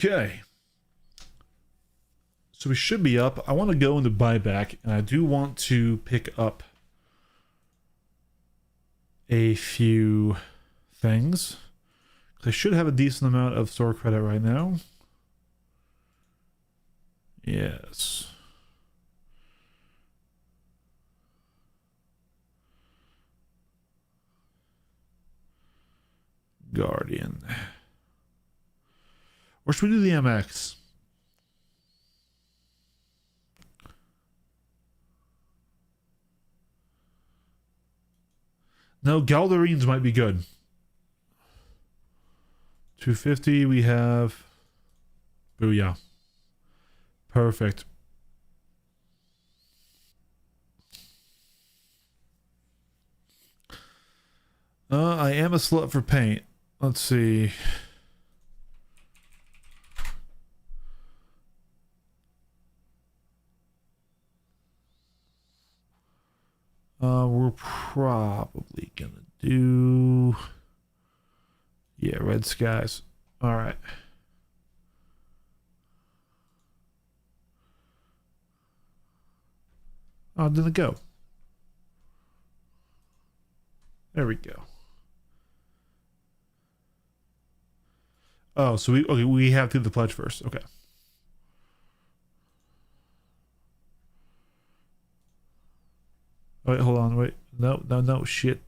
Okay. So we should be up. I want to go into buyback, and I do want to pick up a few things. I should have a decent amount of store credit right now. Yes. Guardian. Or should we do the MX? No, Galdarines might be good. 250 we have. Booyah. Perfect. I am a slut for paint. Let's see. We're probably gonna do... Yeah, red skies. All right. Oh, didn't it go? There we go. Oh, so we have to do the pledge first. Okay. Wait, hold on. Wait. No, shit.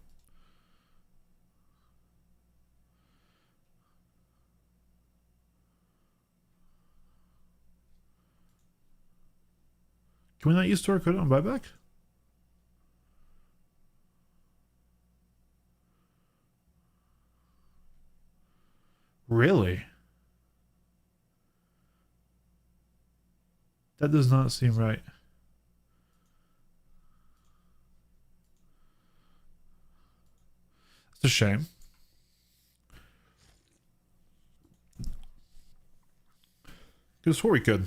Can we not use store credit on buyback? Really? That does not seem right. It's a shame. Could swore we could.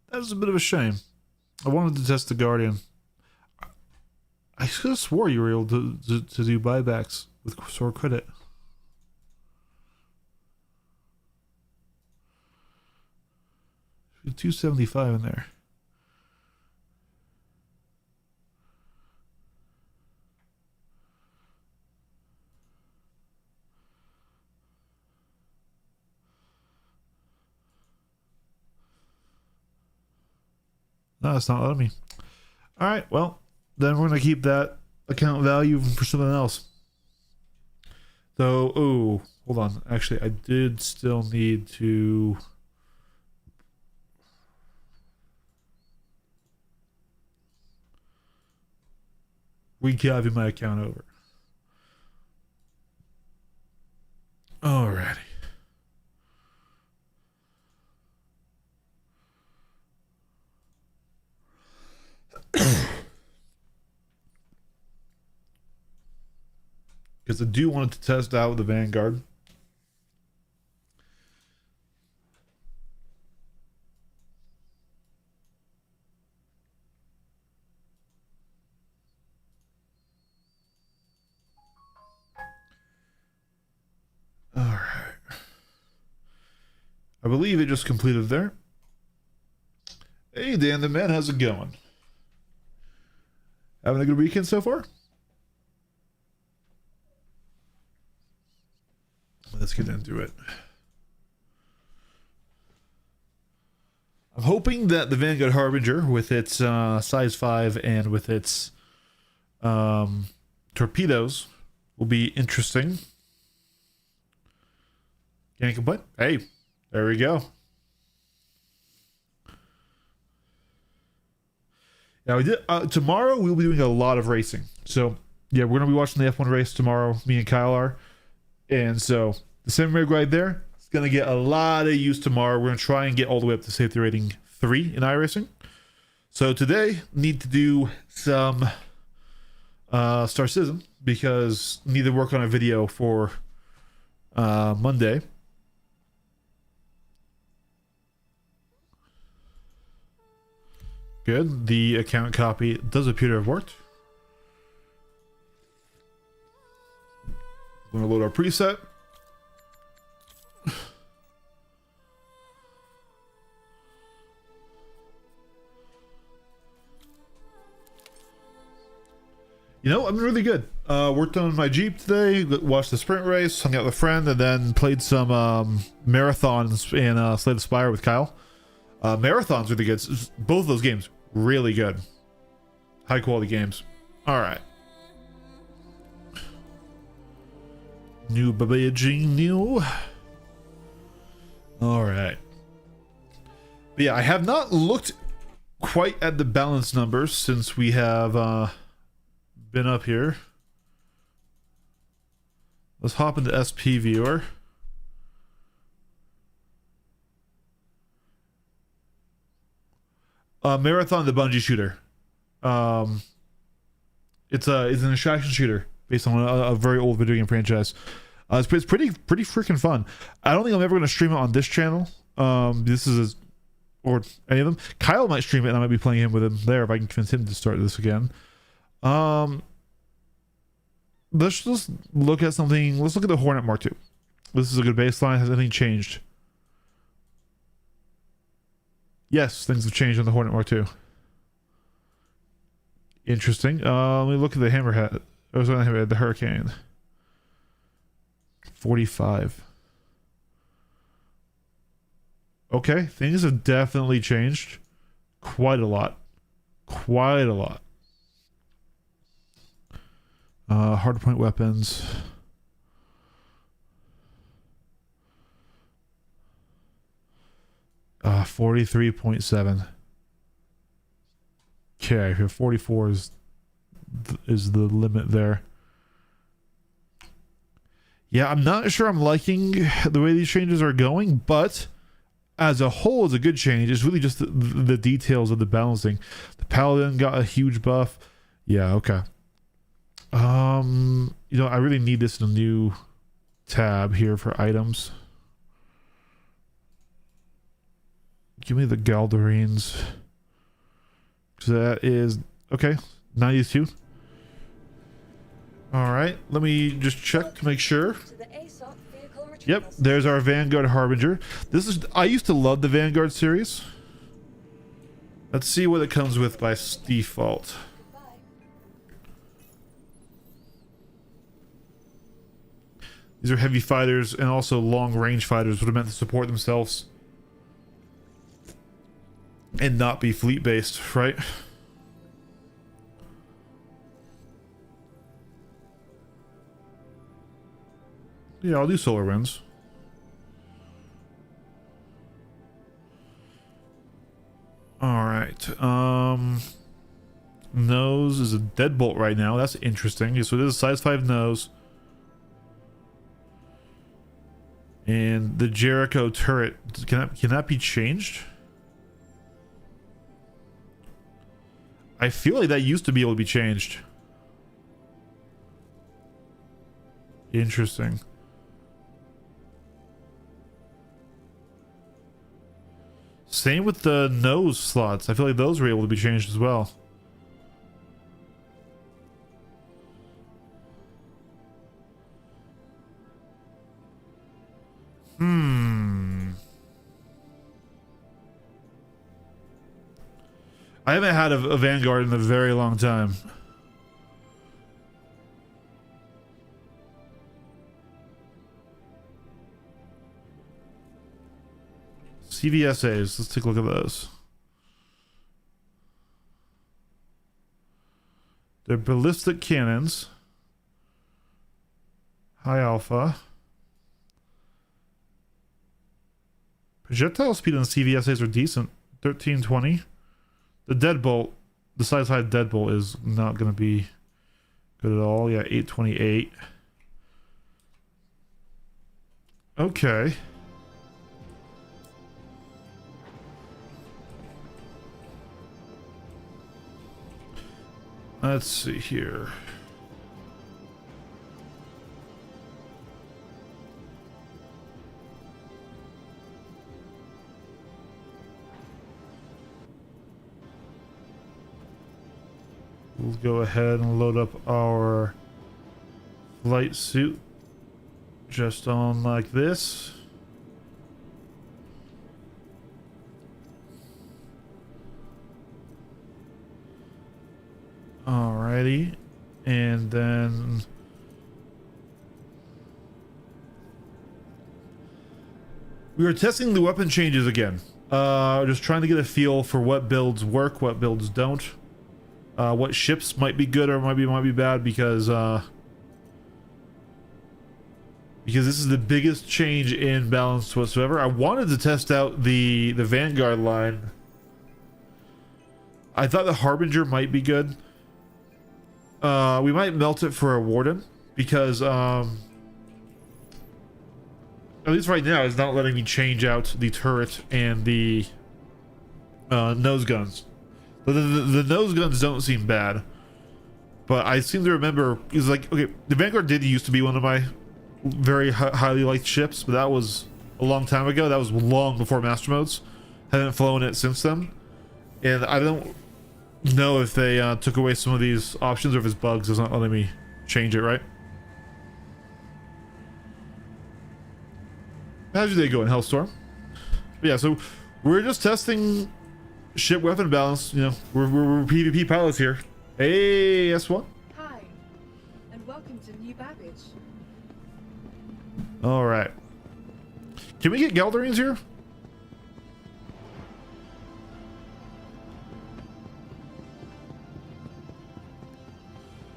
That was a bit of a shame. I wanted to test the Guardian. I could have swore you were able to do buybacks with store credit. $275 in there. No, it's not letting me. All right, well, then we're going to keep that account value for something else. Though, oh, hold on. Actually, I did still need to... recalculate my account over. Alrighty. Because I do want to test out the Vanguard. Alright. I believe it just completed there. Hey, Dan the Man, how's it going? Having a good weekend so far? Let's get into it. I'm hoping that the Vanguard Harbinger, with its size 5 and with its torpedoes, will be interesting. Can't complain. Hey, there we go. Now we did. Tomorrow we'll be doing a lot of racing. So yeah, we're gonna be watching the F1 race tomorrow. Me and Kyle are, and so the sim rig right there is gonna get a lot of use tomorrow. We're gonna try and get all the way up to safety rating 3 in iRacing. So today need to do some Star Citizen because need to work on a video for Monday. Good. The account copy does appear to have worked. I'm going to load our preset. You know, I'm really good. Worked on my Jeep today, watched the sprint race, hung out with a friend, and then played some marathons in Slay the Spire with Kyle. Marathons really good. Both of those games, really good. High quality games. All right. New Beijing new. All right. But yeah, I have not looked quite at the balance numbers since we have been up here. Let's hop into SP viewer. Marathon the Bungie shooter. It's an extraction shooter based on a very old video game franchise. It's pretty freaking fun. I don't think I'm ever going to stream it on this channel. This is or any of them. Kyle might stream it, and I might be playing him with him there if I can convince him to start this again. Let's just look at something. Let's look at the Hornet Mark II. This is a good baseline. Has anything changed? Yes, things have changed on the Hornet Mark II. Interesting. Let me look at the Hammerhead. Oh, sorry, the Hurricane. 45. Okay, things have definitely changed. Quite a lot. Quite a lot. Hardpoint weapons. Uh, 43.7. Okay, 44 is the limit there. Yeah, I'm not sure I'm liking the way these changes are going, but as a whole, it's a good change. It's really just the details of the balancing. The Paladin got a huge buff. Yeah, okay. You know, I really need this in a new tab here for items. Give me the Galdarines. So that is okay. 92. All right, let me just check to make sure. Yep, there's our Vanguard Harbinger. This is, I used to love the Vanguard series. Let's see what it comes with by default. These are heavy fighters and also long range fighters, which are meant to support themselves and not be fleet based, right? Yeah, I'll do Solar Winds. Alright. Nose is a deadbolt right now. That's interesting. So it is a size 5 nose. And the Jericho turret, can that be changed? I feel like that used to be able to be changed. Interesting. Same with the nose slots. I feel like those were able to be changed as well. I haven't had a Vanguard in a very long time. CVSAs, let's take a look at those. They're ballistic cannons. High alpha. Projectile speed on CVSAs are decent. 1320. The deadbolt, the size 5 deadbolt is not going to be good at all. Yeah, 828. Okay. Let's see here. we'll go ahead and load up our flight suit just on like this. Alrighty, and then we are testing the weapon changes again. Just trying to get a feel for what builds work, what builds don't, what ships might be good or might be bad, because this is the biggest change in balance whatsoever. I wanted to test out the Vanguard line. I thought the Harbinger might be good. We might melt it for a Warden, because at least right now it's not letting me change out the turret and the nose guns. The nose guns don't seem bad, but I seem to remember it's like, okay, the Vanguard did used to be one of my very highly liked ships, but that was a long time ago. That was long before Master Modes. Haven't flown it since then, and I don't know if they took away some of these options or if it's bugs. It's not letting me change it, right? How's your day going, Hellstorm? But yeah, so we're just testing ship weapon balance. You know, we're PvP pilots here. Hey, S1. Hi, and welcome to New Babbage. All right. Can we get Galdarines here?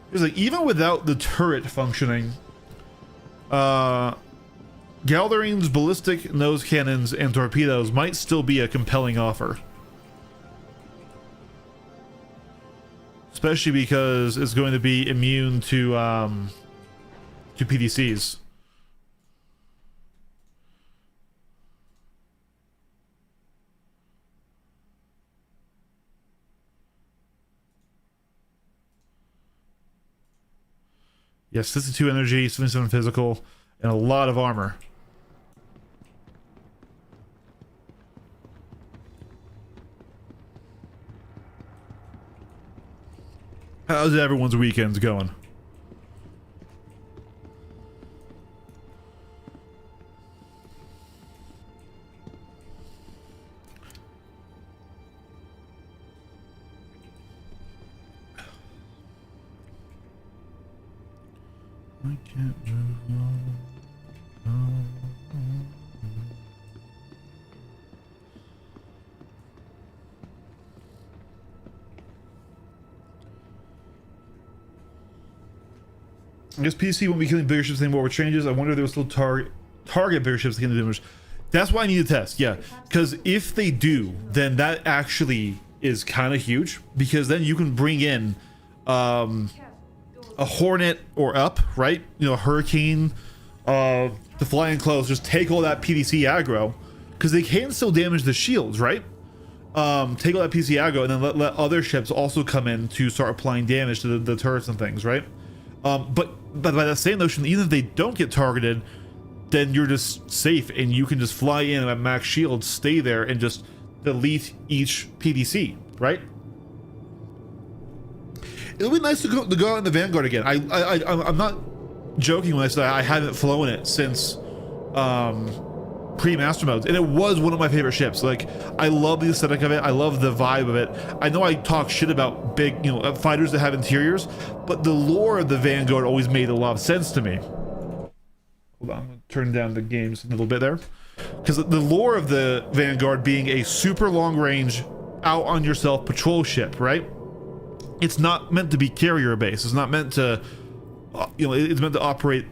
Because like, even without the turret functioning, Galdarines, ballistic nose cannons, and torpedoes might still be a compelling offer. Especially because it's going to be immune to PDCs. Yes, 62 energy, 77 physical, and a lot of armor. How's everyone's weekends going? I can't move on. I guess PC won't be killing bigger ships anymore with changes. I wonder if they will still target bigger ships to kill the damage. That's why I need to test, yeah. Because if they do, then that actually is kind of huge. Because then you can bring in a Hornet or up, right? You know, a Hurricane to fly in close, just take all that PDC aggro, because they can still damage the shields, right? Take all that PDC aggro and then let other ships also come in to start applying damage to the turrets and things, right? But by that same notion, even if they don't get targeted, then you're just safe and you can just fly in at max shield, stay there, and just delete each PDC, right? It'll be nice to go out in the Vanguard again. I'm not joking when I say I haven't flown it since pre-Master Modes, and it was one of my favorite ships. Like, I love the aesthetic of it. I love the vibe of it. I know I talk shit about big, you know, fighters that have interiors, but the lore of the Vanguard always made a lot of sense to me. Hold on, I'm gonna turn down the games a little bit there, because the lore of the Vanguard being a super long range, out on yourself patrol ship, right? It's not meant to be carrier based. It's not meant to, you know, it's meant to operate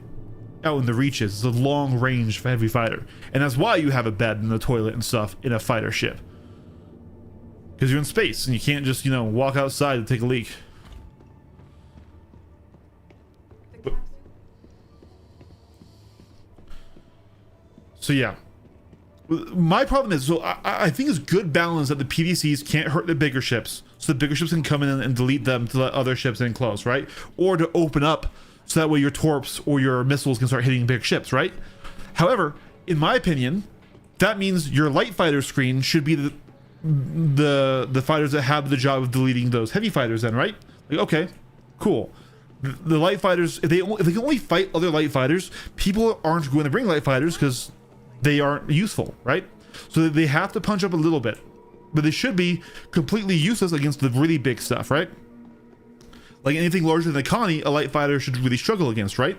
out in the reaches. It's a long range heavy fighter, and that's why you have a bed and a toilet and stuff in a fighter ship, because you're in space and you can't just, you know, walk outside and take a leak. So yeah, my problem is, so I think it's good balance that the PDCs can't hurt the bigger ships, so the bigger ships can come in and delete them to let other ships in close, right? Or to open up, so that way your torps or your missiles can start hitting big ships, right? However, in my opinion, that means your light fighter screen should be the fighters that have the job of deleting those heavy fighters then, right? Like, okay, cool. The light fighters, if they can only fight other light fighters, people aren't going to bring light fighters because they aren't useful, right? So they have to punch up a little bit, but they should be completely useless against the really big stuff, right? Like anything larger than a Connie, a light fighter should really struggle against, right?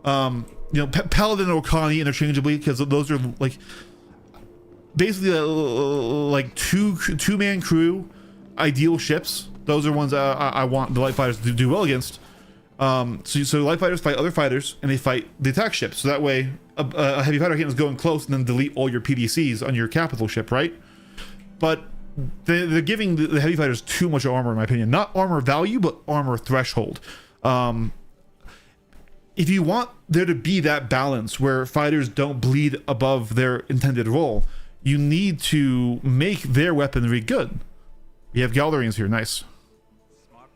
You know, Paladin or Connie interchangeably, because those are like basically like two-man crew ideal ships. Those are ones I want the light fighters to do well against. So light fighters fight other fighters and they fight the attack ships. So that way a heavy fighter can't just go in close and then delete all your PDCs on your capital ship, right? But they're giving the heavy fighters too much armor, in my opinion. Not armor value, but armor threshold. If you want there to be that balance where fighters don't bleed above their intended role, you need to make their weaponry good. We have Galdarians here, nice. Smart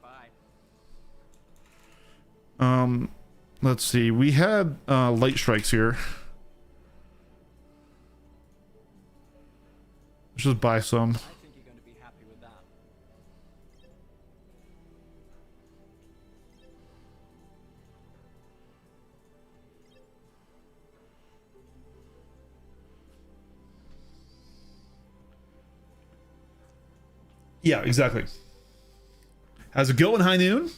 buy. Let's see. We had light strikes here. Let's just buy some. I think you're going to be happy with that. Yeah, exactly. How's it going, High Noon?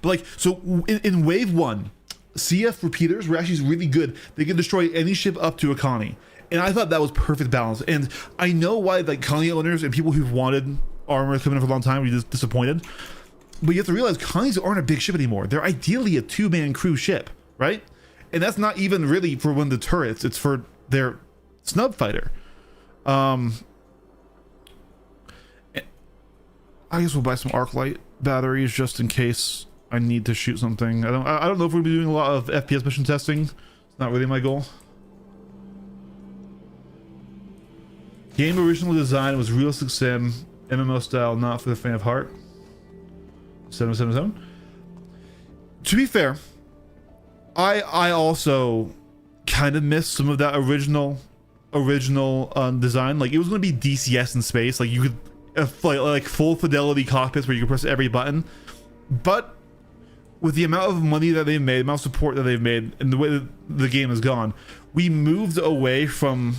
But like, so in wave 1, CF repeaters were actually really good. They can destroy any ship up to a Connie. And I thought that was perfect balance. And I know why like Connie owners and people who've wanted armor coming in for a long time were just disappointed. But you have to realize Connies aren't a big ship anymore. They're ideally a 2-man crew ship, right? And that's not even really for one of the turrets. It's for their snub fighter. I guess we'll buy some arc light batteries just in case I need to shoot something. I don't know if we'll be doing a lot of FPS mission testing. It's not really my goal. Game original design was realistic sim, MMO style, not for the faint of heart. 777. To be fair, I also kind of missed some of that original design. Like it was going to be DCS in space. Like you could like full fidelity cockpits where you can press every button. But with the amount of money that they've made, the amount of support that they've made, and the way that the game has gone, we moved away from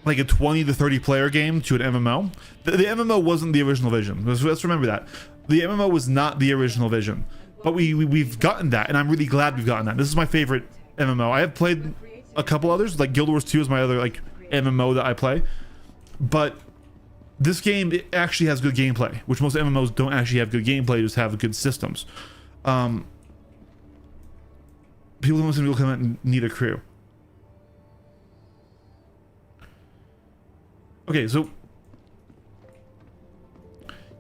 like a 20 to 30 player game to an MMO. The MMO wasn't the original vision. Let's remember that. The MMO was not the original vision. But we've gotten that, and I'm really glad we've gotten that. This is my favorite MMO. I have played a couple others, like Guild Wars 2 is my other like MMO that I play. But this game, it actually has good gameplay, which most MMOs don't actually have good gameplay, just have good systems. People don't come out and need a crew. Okay, so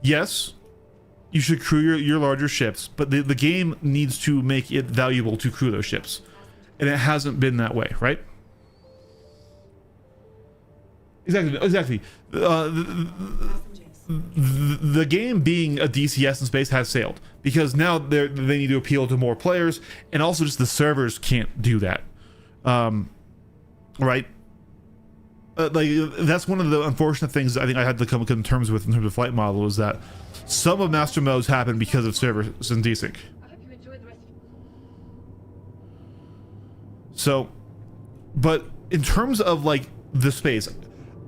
yes, you should crew your larger ships, but the game needs to make it valuable to crew those ships, and it hasn't been that way, right? Exactly. The game being a DCS in space has sailed because now they need to appeal to more players, and also just the servers can't do that, right? Like that's one of the unfortunate things I think I had to come to terms with in terms of flight model is that some of master modes happen because of servers in desync. I hope you enjoy the rest. So, but in terms of like the space,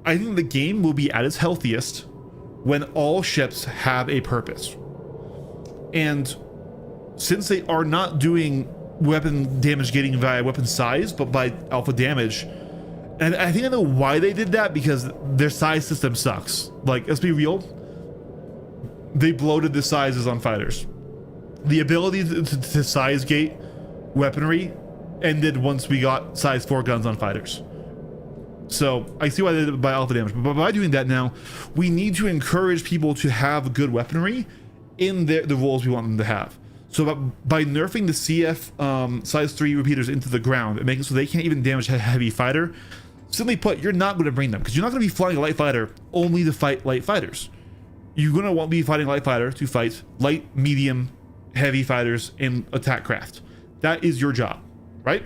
I think the game will be at its healthiest when all ships have a purpose. And since they are not doing weapon damage gating via weapon size, but by alpha damage, and I think I know why they did that, because their size system sucks. Like, let's be real, they bloated the sizes on fighters. The ability to size gate weaponry ended once we got size 4 guns on fighters. So I see why they did it by alpha damage, but by doing that now, we need to encourage people to have good weaponry in the roles we want them to have. So by nerfing the CF size 3 repeaters into the ground and making it so they can't even damage a heavy fighter, simply put, you're not going to bring them, because you're not going to be flying a light fighter only to fight light fighters. You're going to want to be fighting light fighter to fight light, medium, heavy fighters in attack craft. That is your job, right?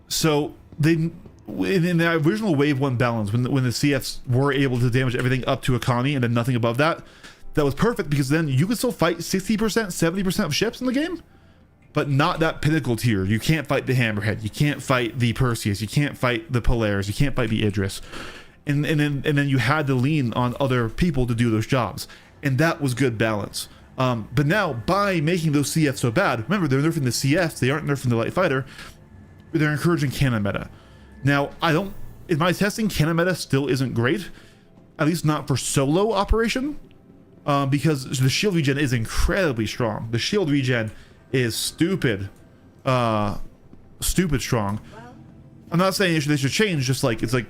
So in the original wave 1 balance, when the CFs were able to damage everything up to a Connie and then nothing above that, that was perfect, because then you could still fight 60%, 70% of ships in the game, but not that pinnacle tier. You can't fight the Hammerhead, you can't fight the Perseus, you can't fight the Polaris, you can't fight the Idris, and then you had to lean on other people to do those jobs, and that was good balance. But now, by making those CFs so bad, remember, they're nerfing the CFs, they aren't nerfing the light fighter, they're encouraging cannon meta. Now, in my testing, cannon meta still isn't great, at least not for solo operation, because the shield regen is incredibly strong. The shield regen is stupid strong. I'm not saying they should change, just like, it's like,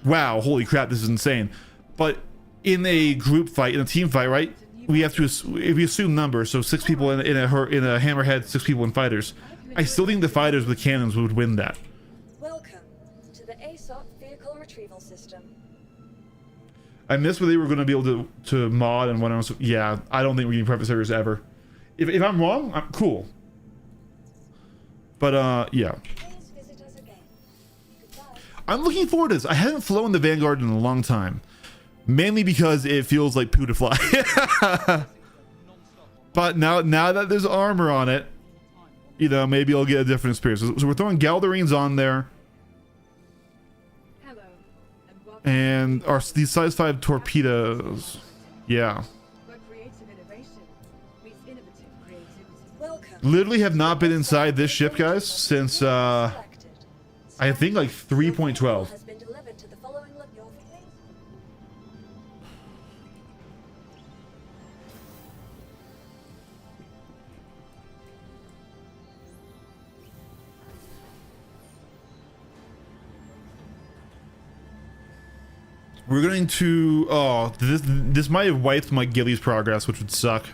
wow, holy crap, this is insane. But in a group fight, in a team fight, right, we have to, if we assume numbers, so 6 people in a Hammerhead, 6 people in fighters, I still think the fighters with cannons would win that. Welcome to the ASOC vehicle retrieval system. I missed where they were going to be able to mod and what else. Yeah, I don't think we're getting private servers ever. If I'm wrong, I'm cool. But yeah. Please visit us again. Goodbye. I'm looking forward to this. I haven't flown the Vanguard in a long time. Mainly because it feels like poo to fly. But now that there's armor on it, you know, maybe I'll get a different experience. So we're throwing Galdarines on there. Hello, and welcome And these size 5 torpedoes. Yeah. where creative innovation meets innovative creativity. Welcome. Literally have not been inside this ship, guys, since I think like 3.12. Has been delivered to the following your feelings? We're going to, oh, this might have wiped my Gillies progress, which would suck.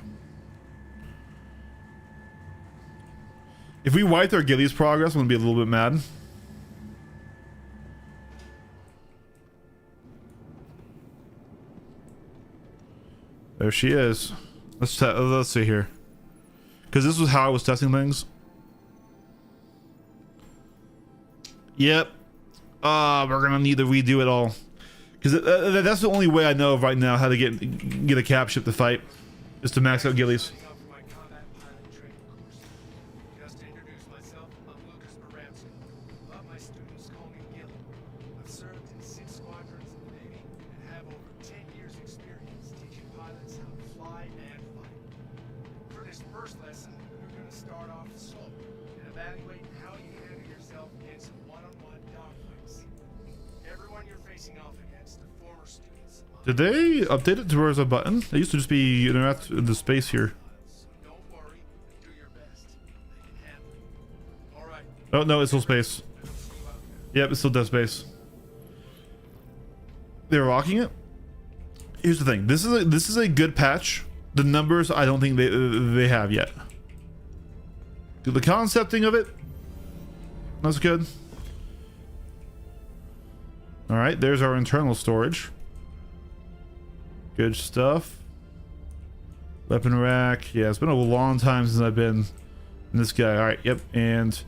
If we wiped our Gillies progress, I'm gonna be a little bit mad. There she is. Let's see here, because this was how I was testing things. Yep. We're gonna need to redo it all, because that's the only way I know of right now how to get a cap ship to fight, is to max out Gillies. Did they update it to where there's a button? It used to just be interact with the space here. Oh no, it's still space. Yep, it's still dead space. They're rocking it. Here's the thing. This is a good patch. The numbers I don't think they have yet. The concepting of it, that's good. All right, there's our internal storage. Good stuff. Weapon rack. Yeah, it's been a long time since I've been in this guy. All right, yep. And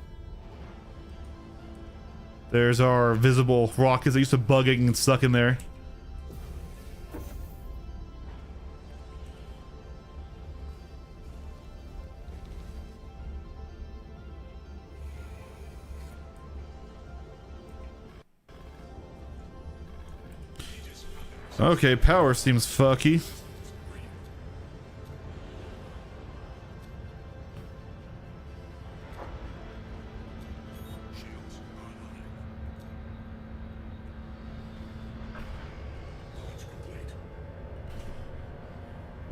there's our visible rockets that used to bug getting stuck in there. Okay, power seems fucky.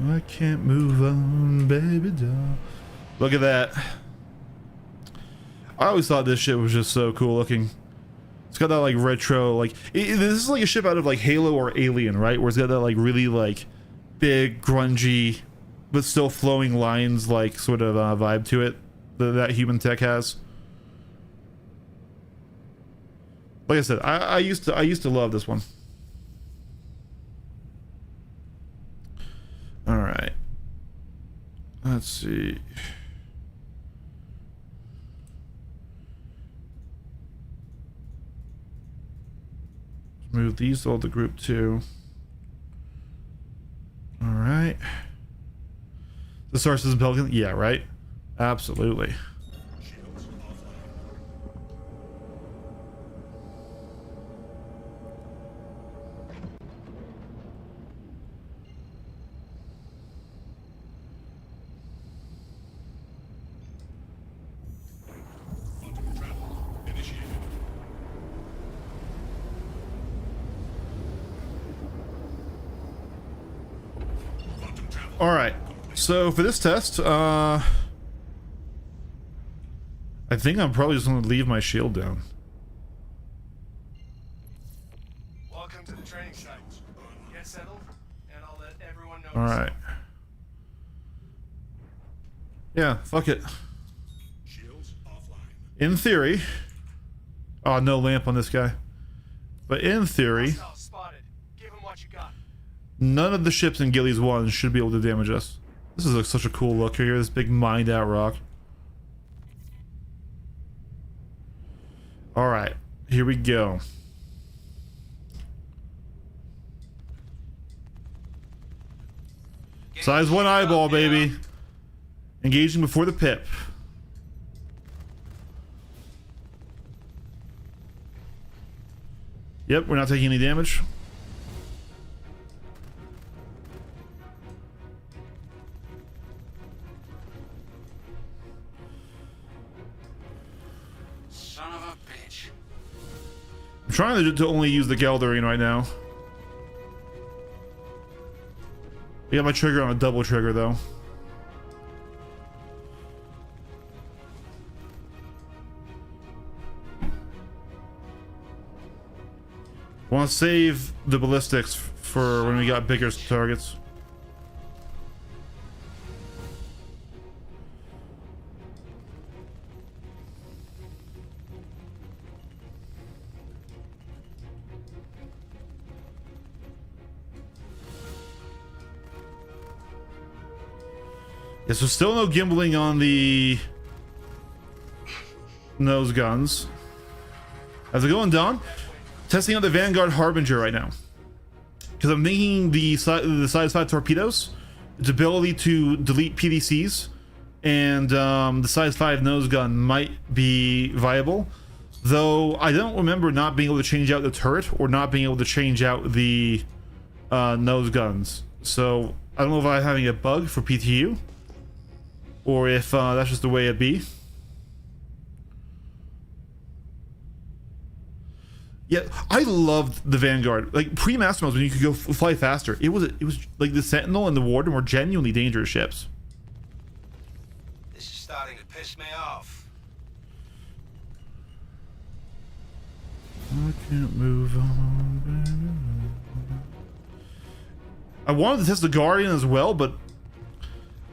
I can't move on, baby doll. Look at that. I always thought this shit was just so cool looking. It's got that like retro, like this is like a ship out of like Halo or Alien, right? Where it's got that like really like big, grungy, but still flowing lines, like sort of vibe to it that human tech has. Like I said, I used to love this one. All right. Let's see. Move these all to group 2. All right. The Star System Pelican? Yeah, right? Absolutely. All right. So for this test, I think I'm probably just going to leave my shield down. Welcome to the training site. Get settled, and I'll let everyone know. All right. Yeah, fuck it. Shields offline. In theory, oh, no lamp on this guy. But in theory, Hostile spotted. Give him what you got. none of the ships in Gillies 1 should be able to damage us. This is such a cool look here. This big mined out rock. All right, here we go. Size 1 eyeball, baby. Engaging before the pip. Yep, we're not taking any damage. Son of a bitch. I'm trying to only use the Geldering right now. I got my trigger on a double trigger though. Want to save the ballistics for when we got bigger targets. Yeah, so still no gimbling on the nose guns. How's it going, Don? Testing out the Vanguard Harbinger right now. Because I'm thinking the size 5 torpedoes, its ability to delete PDCs, and the size 5 nose gun might be viable. Though I don't remember not being able to change out the turret or not being able to change out the nose guns. So I don't know if I'm having a bug for PTU or if that's just the way it be. Yeah, I loved the Vanguard. Like pre-Master Modes, when you could go fly faster, it was like the Sentinel and the Warden were genuinely dangerous ships. This is starting to piss me off. I can't move on. I wanted to test the Guardian as well, but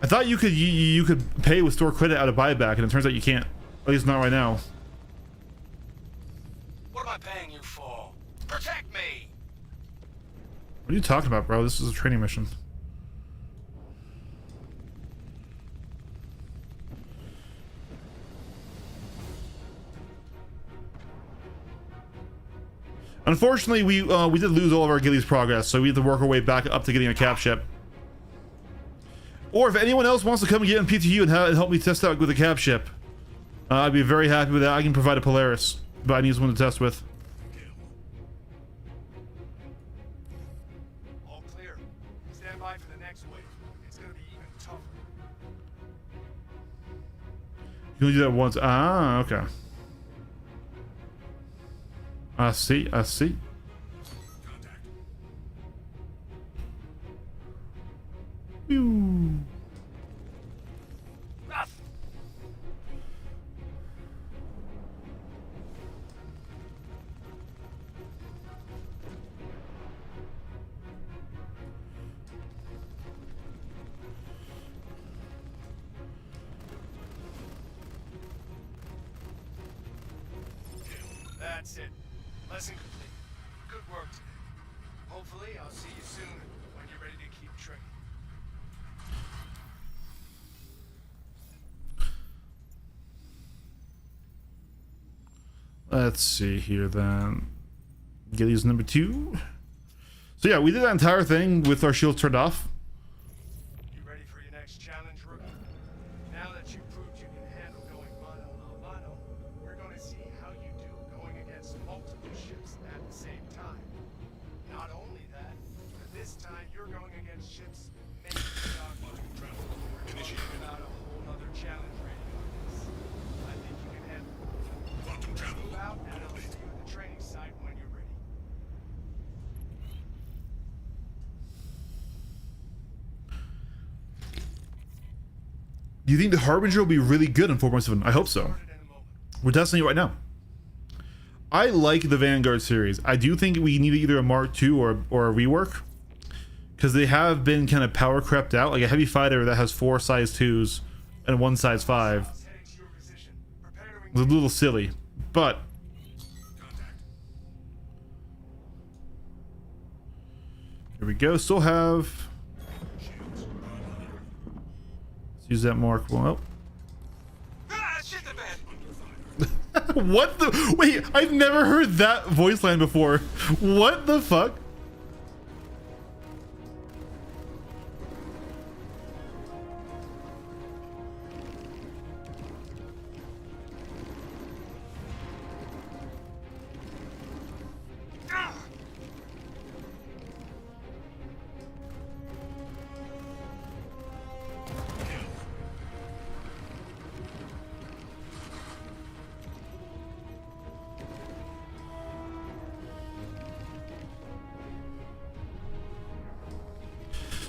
I thought you could pay with store credit out of buyback, and it turns out you can't. At least not right now. What am I paying you for? Protect me! What are you talking about, bro? This is a training mission. Unfortunately, we did lose all of our Gillies progress, so we have to work our way back up to getting a cap ship. Or if anyone else wants to come and get in PTU and help me test out with a cap ship, I'd be very happy with that. I can provide a Polaris, but I need someone to test with. All clear. Stand by for the next wave. It's gonna be even tougher. You only do that once. Ah, okay. I see. I see. Pew. That's it. Lesson complete. Good work today. Hopefully, I'll see you soon when you're ready to keep training. Let's see here then. Get these number 2. So yeah, we did that entire thing with our shields turned off. You ready for your next challenge, rookie? Now that you've proved you can handle going mano a mano, we're going to see how you do going against multiple ships at the same time. Not only that, but this time you're going against ships made to dock quantum travel. We're talking about a whole other challenge rating on this. I think you can handle it. Quantum travel. Move out, and I'll see you at the training site when you're ready. Do you think the Harbinger will be really good in 4.7? I hope so. Started in a moment. We're testing it right now. I like the Vanguard series. I do think we need either a Mark II or a rework, because they have been kind of power crept out. Like a heavy fighter that has 4 size 2s and 1 size 5 Heading to your position. Prepare to is a little silly, but here we go. Still have. Let's use that Mark. Well, Ah, shit the bed! what the? Wait, I've never heard that voice line before. What the fuck?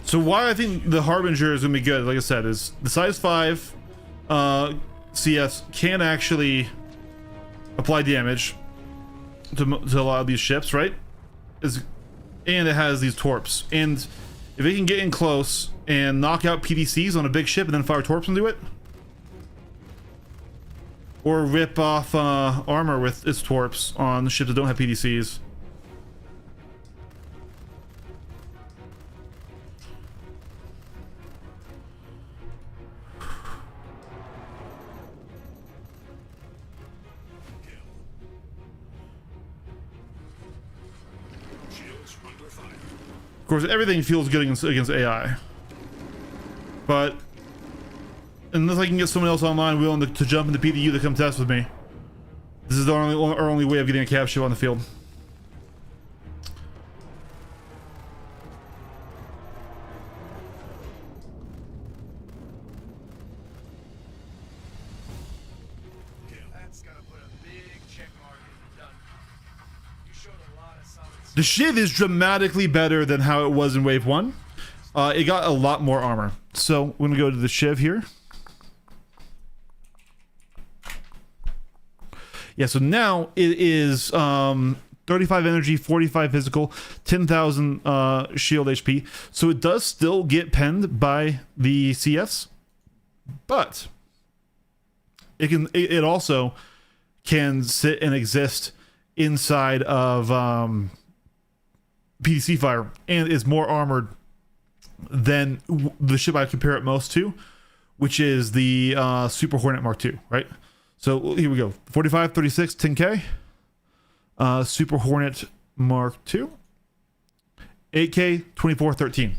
So why I think the Harbinger is gonna be good, like I said, is the size 5 CS can actually apply damage to a lot of these ships, right? And it has these torps, and if it can get in close and knock out PDCs on a big ship and then fire torps into it, or rip off armor with its torps on ships that don't have PDCs. Of course, everything feels good against AI, but unless I can get someone else online willing to jump into PTU to come test with me, this is our only way of getting a cap ship on the field. That's gonna put a big check mark in the done. You showed a lot of solid The Shiv is dramatically better than how it was in Wave 1. It got a lot more armor. So we're gonna go to the Shiv here. Yeah, so now it is 35 energy, 45 physical, 10,000 shield HP. So it does still get penned by the CS, but it also can sit and exist inside of PDC fire and is more armored than the ship I compare it most to, which is the Super Hornet Mark II, right? So here we go. 45, 36, 10k. Super Hornet Mark II. 8k, 24, 13.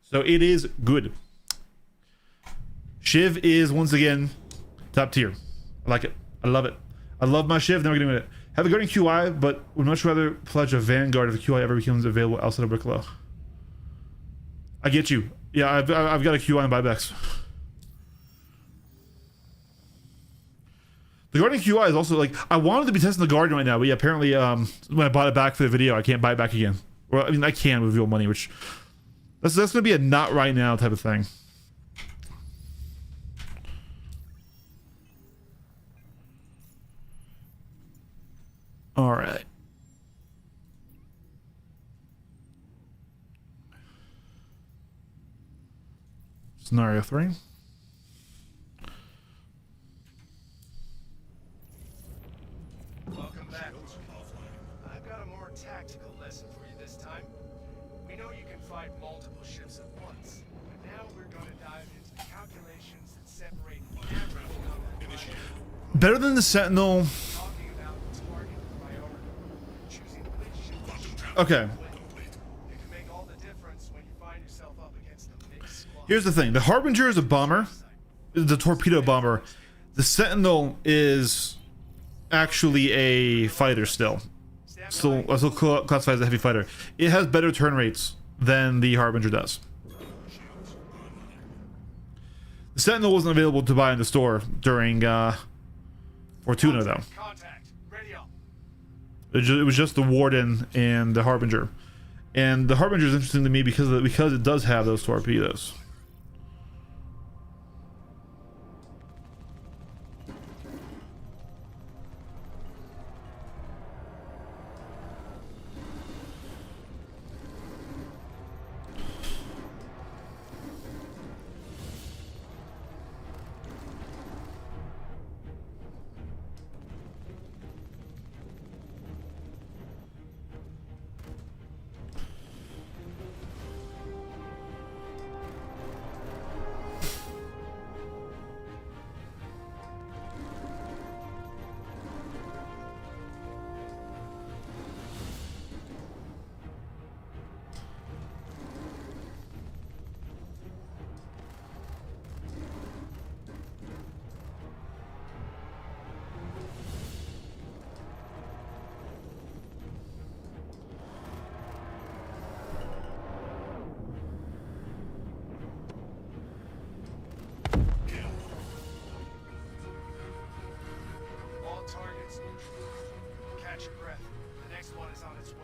So it is good. Shiv is, once again, top tier. I like it. I love it. I love my Shiv. Never getting rid of it. Have a Guardian QI, but would much rather pledge a Vanguard if the QI ever becomes available outside of Wicklow. I get you. Yeah, I've got a QI on buybacks. The Guardian QI is also like, I wanted to be testing the Guardian right now, but yeah, apparently when I bought it back for the video, I can't buy it back again. Well, I mean, I can with real money, which that's gonna be a not right now type of thing. All right. Scenario 3. Welcome back. I've got a more tactical lesson for you this time. We know you can fight multiple ships at once, but now we're going to dive into the calculations that separate average combat. Better than the Sentinel. Talking about target priority, choosing which Okay. It can make all the difference when you find yourself up against a mixed squad. Here's the thing: the Harbinger is a bomber, the torpedo bomber. The Sentinel is actually a fighter still. Still classified as a heavy fighter. It has better turn rates than the Harbinger does. The Sentinel wasn't available to buy in the store during Fortuna though. Contact. Ready up. It was just the Warden and the Harbinger. And the Harbinger is interesting to me because it does have those torpedoes. All targets neutral. Catch your breath. The next one is on its way.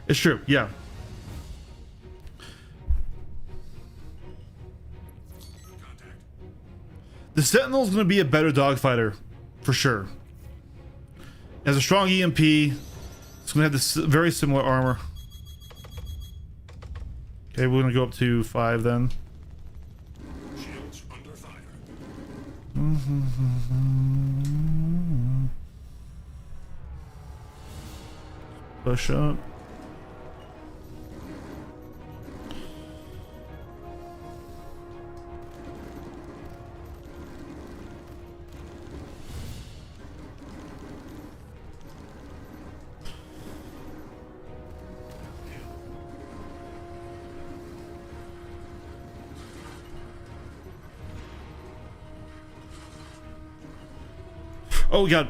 It's true, yeah. The Sentinel's going to be a better dogfighter, for sure. It has a strong EMP. It's going to have this very similar armor. Okay, we're going to go up to 5 then. Shields under fire. Push up. Oh god.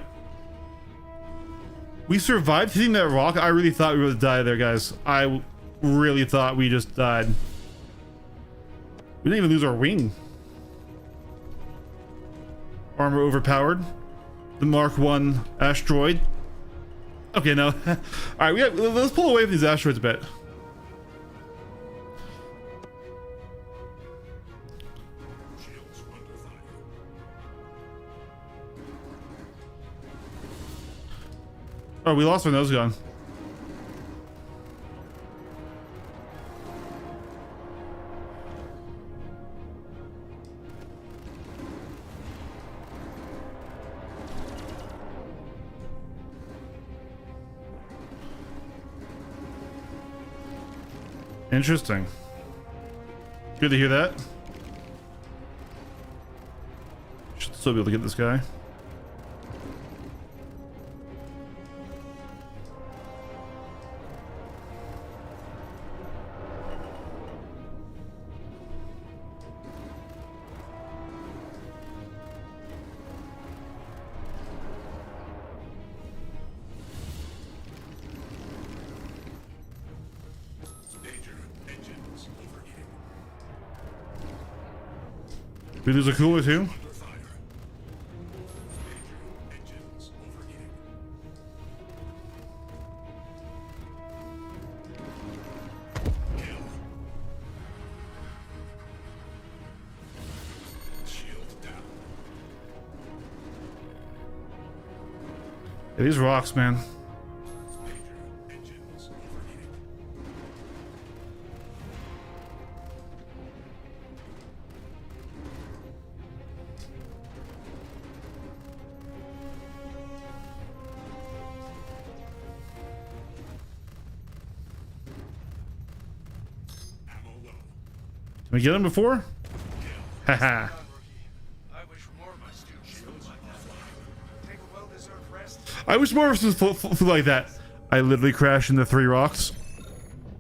We survived hitting that rock. I really thought we would die there, guys. I really thought we just died. We didn't even lose our wing. Armor overpowered. The Mark 1 asteroid. Okay, no. Alright, let's pull away from these asteroids a bit. Shields under fire. Oh, we lost our nose gun. Interesting. Good to hear that. Should still be able to get this guy. Danger. Engines overheating. We lose a cooler too. Under fire. Danger. Engines overheating. Kill. Shield down. Yeah, these rocks, man. Danger. Engines overheating. Ammo low. Did we get him before? Haha. Done, rookie. I wish more of my students looked like that. Take a well-deserved rest. I wish more of us flew like that. I literally crashed into 3 rocks.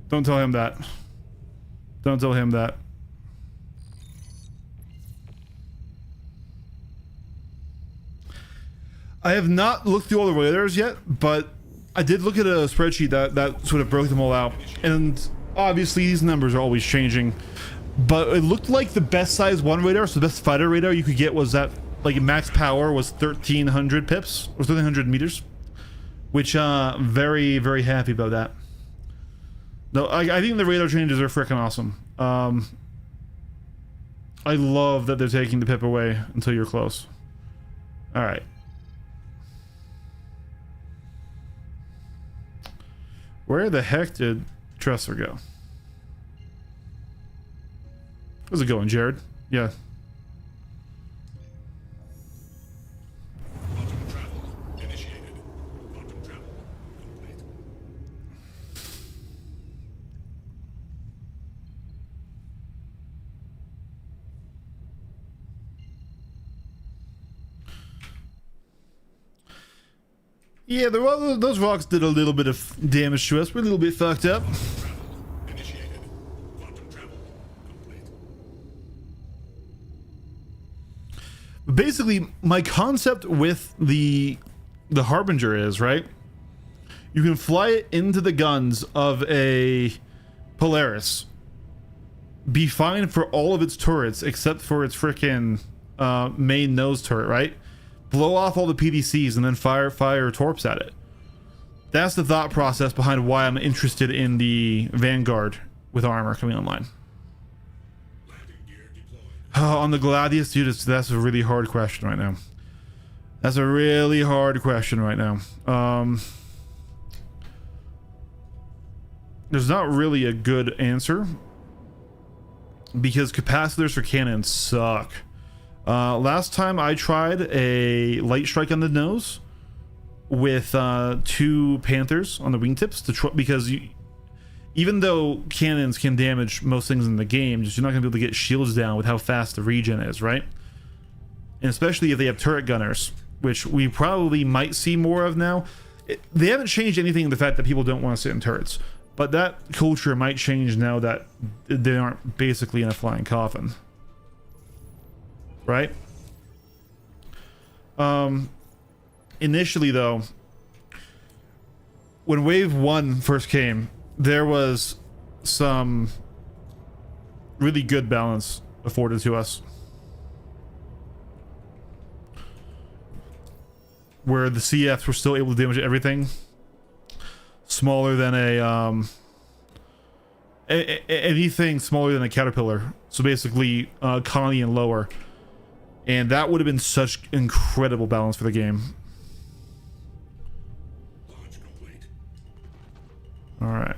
Don't tell him that. Don't tell him that. I have not looked through all the radars yet, but I did look at a spreadsheet that sort of broke them all out. And obviously these numbers are always changing. But it looked like the best size 1 radar, so the best fighter radar you could get was that, like, max power was 1300 pips, or 1300 meters. Which, very, very happy about that. No, I think the radar changes are freaking awesome. I love that they're taking the pip away until you're close. Alright. Where the heck did Tressler go? How's it going, Jared? Yeah. Quantum travel initiated. Quantum travel complete. Yeah, those rocks did a little bit of damage to us. We're a little bit fucked up. Travel initiated. Quantum travel complete. Basically, my concept with the Harbinger is, right? You can fly it into the guns of a Polaris. Be fine for all of its turrets except for its freaking main nose turret, right? Blow off all the PDCs and then fire torps at it. That's the thought process behind why I'm interested in the Vanguard with armor coming online. Landing gear deployed. On the Gladius, dude, that's a really hard question right now. That's a really hard question right now. There's not really a good answer because capacitors for cannons suck. Last time I tried a light strike on the nose with 2 Panthers on the wingtips because even though cannons can damage most things in the game, just you're not going to be able to get shields down with how fast the regen is, right? And especially if they have turret gunners, which we probably might see more of now. They haven't changed anything in the fact that people don't want to sit in turrets, but that culture might change now that they aren't basically in a flying coffin. Right? Initially though, when wave 1 first came, there was some really good balance afforded to us, where the CFs were still able to damage everything smaller than anything smaller than a caterpillar, so basically colony and lower. And that would have been such incredible balance for the game. Launch complete. All right.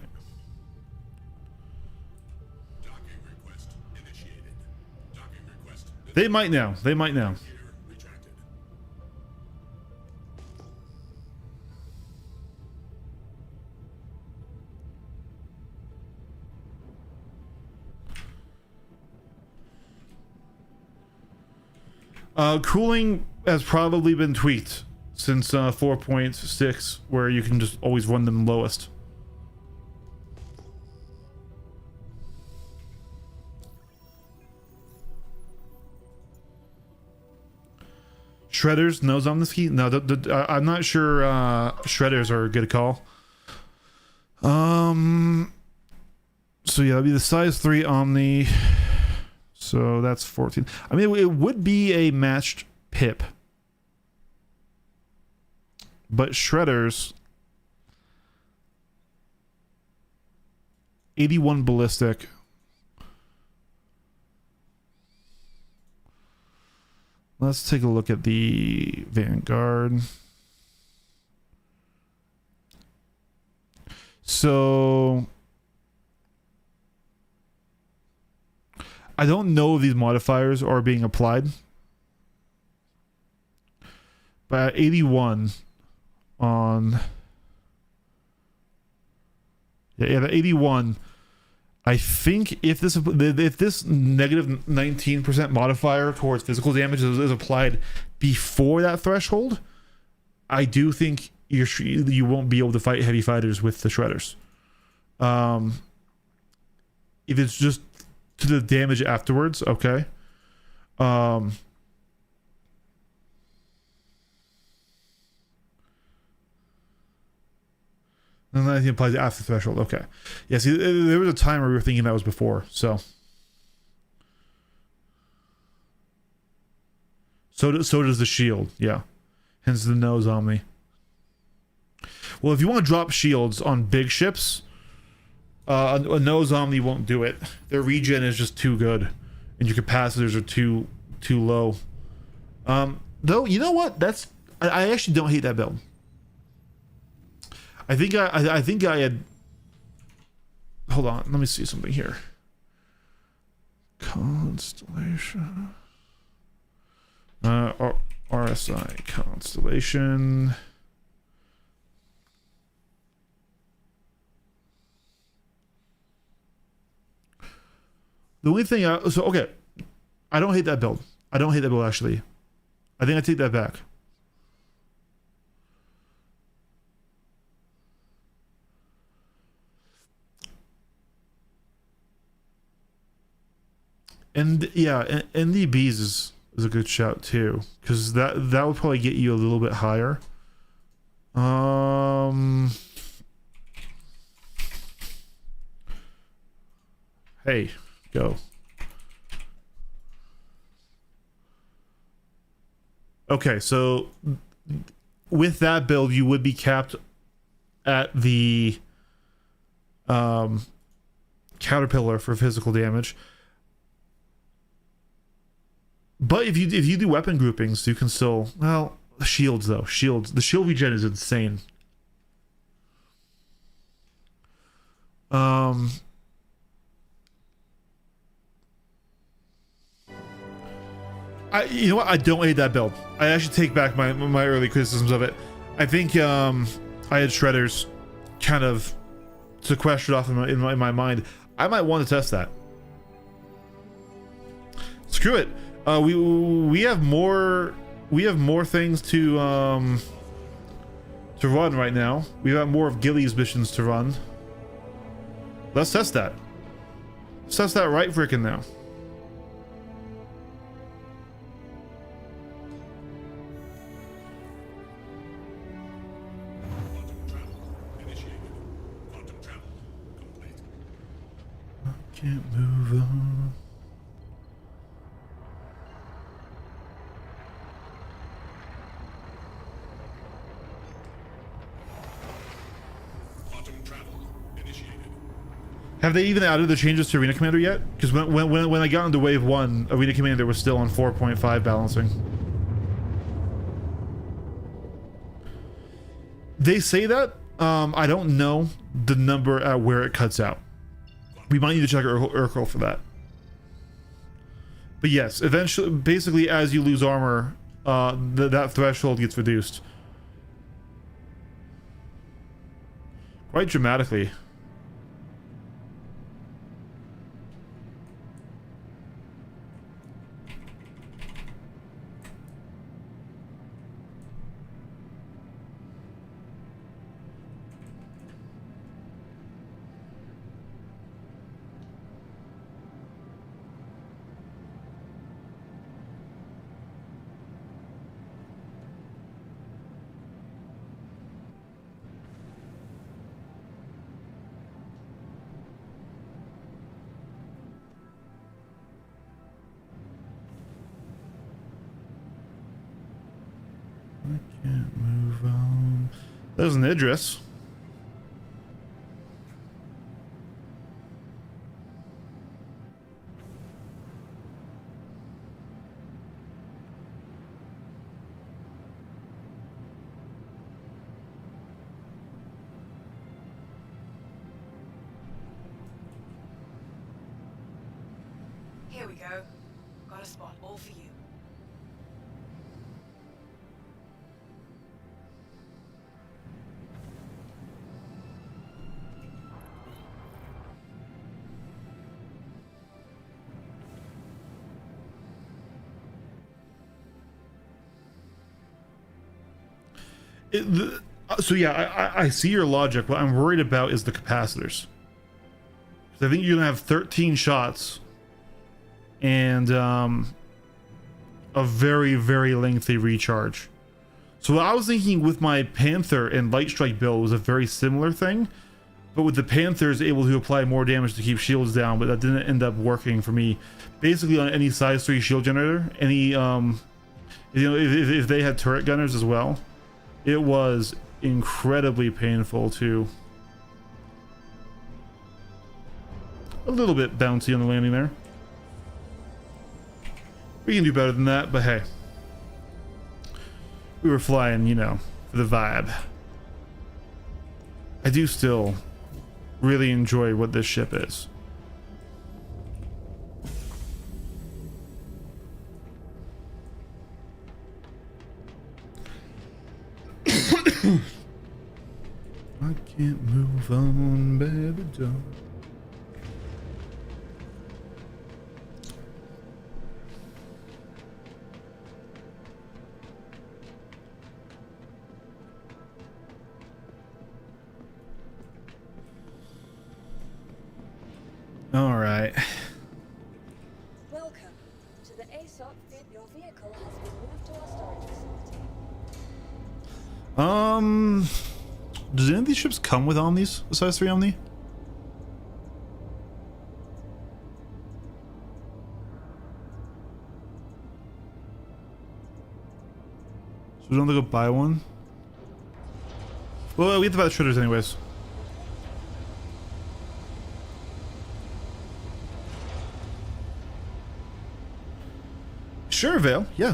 Docking request initiated. Docking request. They might now. They might now. Gear retracted. Cooling has probably been tweaked since 4.6, where you can just always run them lowest. Shredders, nose on the ski? No, I'm not sure shredders are a good call. So yeah, that'd be the size 3 Omni. So that's 14. I mean, it would be a matched pip. But shredders, 81 ballistic. Let's take a look at the Vanguard. So I don't know if these modifiers are being applied. But at 81 on... Yeah, the 81... I think if this negative 19% modifier towards physical damage is applied before that threshold, I do think you won't be able to fight heavy fighters with the shredders. If it's just to the damage afterwards, okay. And then it applies after threshold. Okay. Yeah, see, there was a time where we were thinking that was before, so. So does the shield, yeah. Hence the nose omni. Well, if you want to drop shields on big ships, a nose omni won't do it. Their regen is just too good, and your capacitors are too low. Though, you know what? I actually don't hate that build. I think I had. Hold on, let me see something here. Constellation. RSI Constellation. The only thing okay, I don't hate that build. I don't hate that build actually. I think I take that back. And yeah, NDBs is a good shout too, because that would probably get you a little bit higher. Hey, go. Okay, so with that build, you would be capped at the caterpillar for physical damage. But if you do weapon groupings, you can still, well, shields though. Shields. The shield regen is insane. You know what? I don't hate that build. I actually take back my early criticisms of it. I think I had shredders kind of sequestered off in my mind. I might want to test that. Screw it. We have more things to run right now. We've got more of Gilly's missions to run. Let's test that. Let's test that right frickin' now. Quantum travel initiated. Quantum travel complete. Can't move on. Quantum travel initiated. Have they even added the changes to Arena Commander yet? Because when I got into Wave 1, Arena Commander was still on 4.5 balancing. They say that. I don't know the number at where it cuts out. We might need to check Urkel for that. But yes, eventually, basically, as you lose armor, that threshold gets reduced. Quite dramatically. I can't move on. There's an Idris. Here we go. Got a spot all for you. So yeah, I see your logic. What I'm worried about is the capacitors. 'Cause I think you're gonna have 13 shots and a very, very lengthy recharge. So what I was thinking with my Panther and Light Strike build was a very similar thing, but with the Panthers able to apply more damage to keep shields down, but that didn't end up working for me. Basically on any size 3 shield generator, any if they had turret gunners as well, it was incredibly painful too. A little bit bouncy on the landing there. We can do better than that, but hey. We were flying, you know, for the vibe. I do still really enjoy what this ship is. I can't move on, baby, don't. All right. Welcome to the ASOC. Your vehicle has been moved to our storage facility. Does any of these ships come with Omnis? The size 3 Omni? So we don't have to go buy one? Well, we have to buy the shredders anyways. Sure, Vale. Yeah.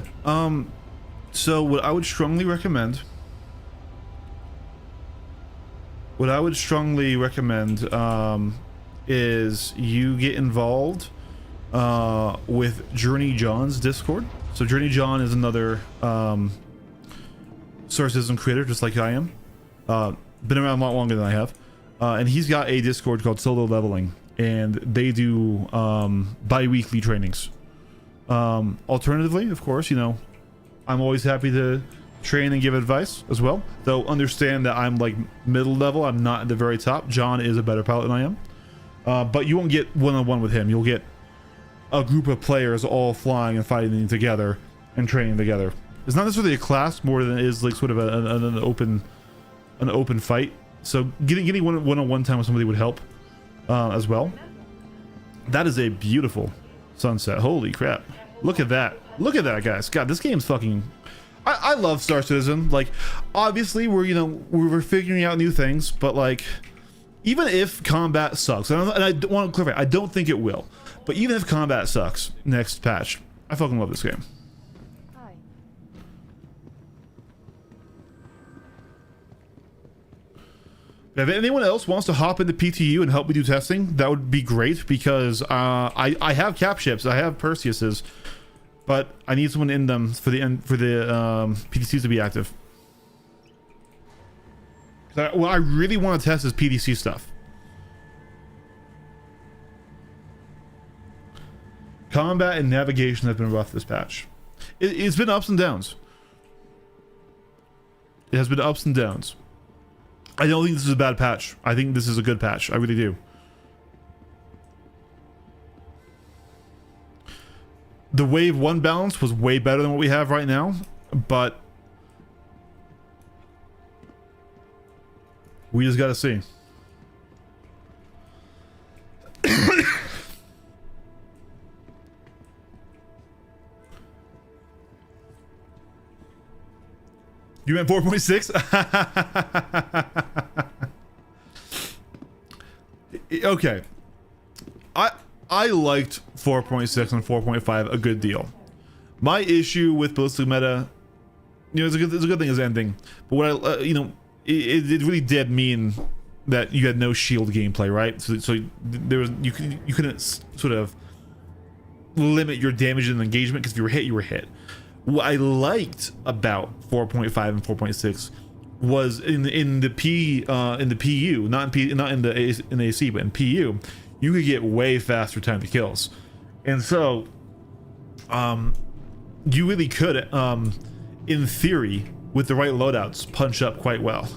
So what I would strongly recommend is you get involved with Journey John's Discord. So Journey John is another Star Citizen creator, just like I am. Been around a lot longer than I have. And he's got a Discord called Solo Leveling, and they do bi-weekly trainings. Alternatively, of course, you know, I'm always happy to train and give advice as well, though understand that I'm like middle level. I'm not at the very top. John is a better pilot than I am, but you won't get one-on-one with him. You'll get a group of players all flying and fighting together and training together. It's not necessarily a class more than it is like sort of an open fight. So getting one-on-one time with somebody would help as well. That is a beautiful sunset. Holy crap. Look at that. Look at that, guys. God, this game's fucking... I love Star Citizen. Like, obviously, we're figuring out new things, but like, even if combat sucks, and I want to clarify, I don't think it will, but even if combat sucks next patch, I fucking love this game. Hi. If anyone else wants to hop into PTU and help me do testing, that would be great, because I have cap ships, I have Perseuses, but I need someone in them for the PTCs to be active. What I really want to test is PDC stuff. Combat and navigation have been rough this patch. It's been ups and downs. It has been ups and downs. I don't think this is a bad patch. I think this is a good patch. I really do. The wave 1 balance was way better than what we have right now, but we just gotta see. You meant 4.6? Okay. I liked 4.6 and 4.5 a good deal. My issue with ballistic meta, you know, it's a good thing as ending, but what I you know, it really did mean that you had no shield gameplay, right? So there was you couldn't sort of limit your damage and engagement, because if you were hit, you were hit. What I liked about 4.5 and 4.6 was in the PU, not in the AC, but in PU, you could get way faster time to kills, and so you really could, in theory, with the right loadouts, punch up quite well.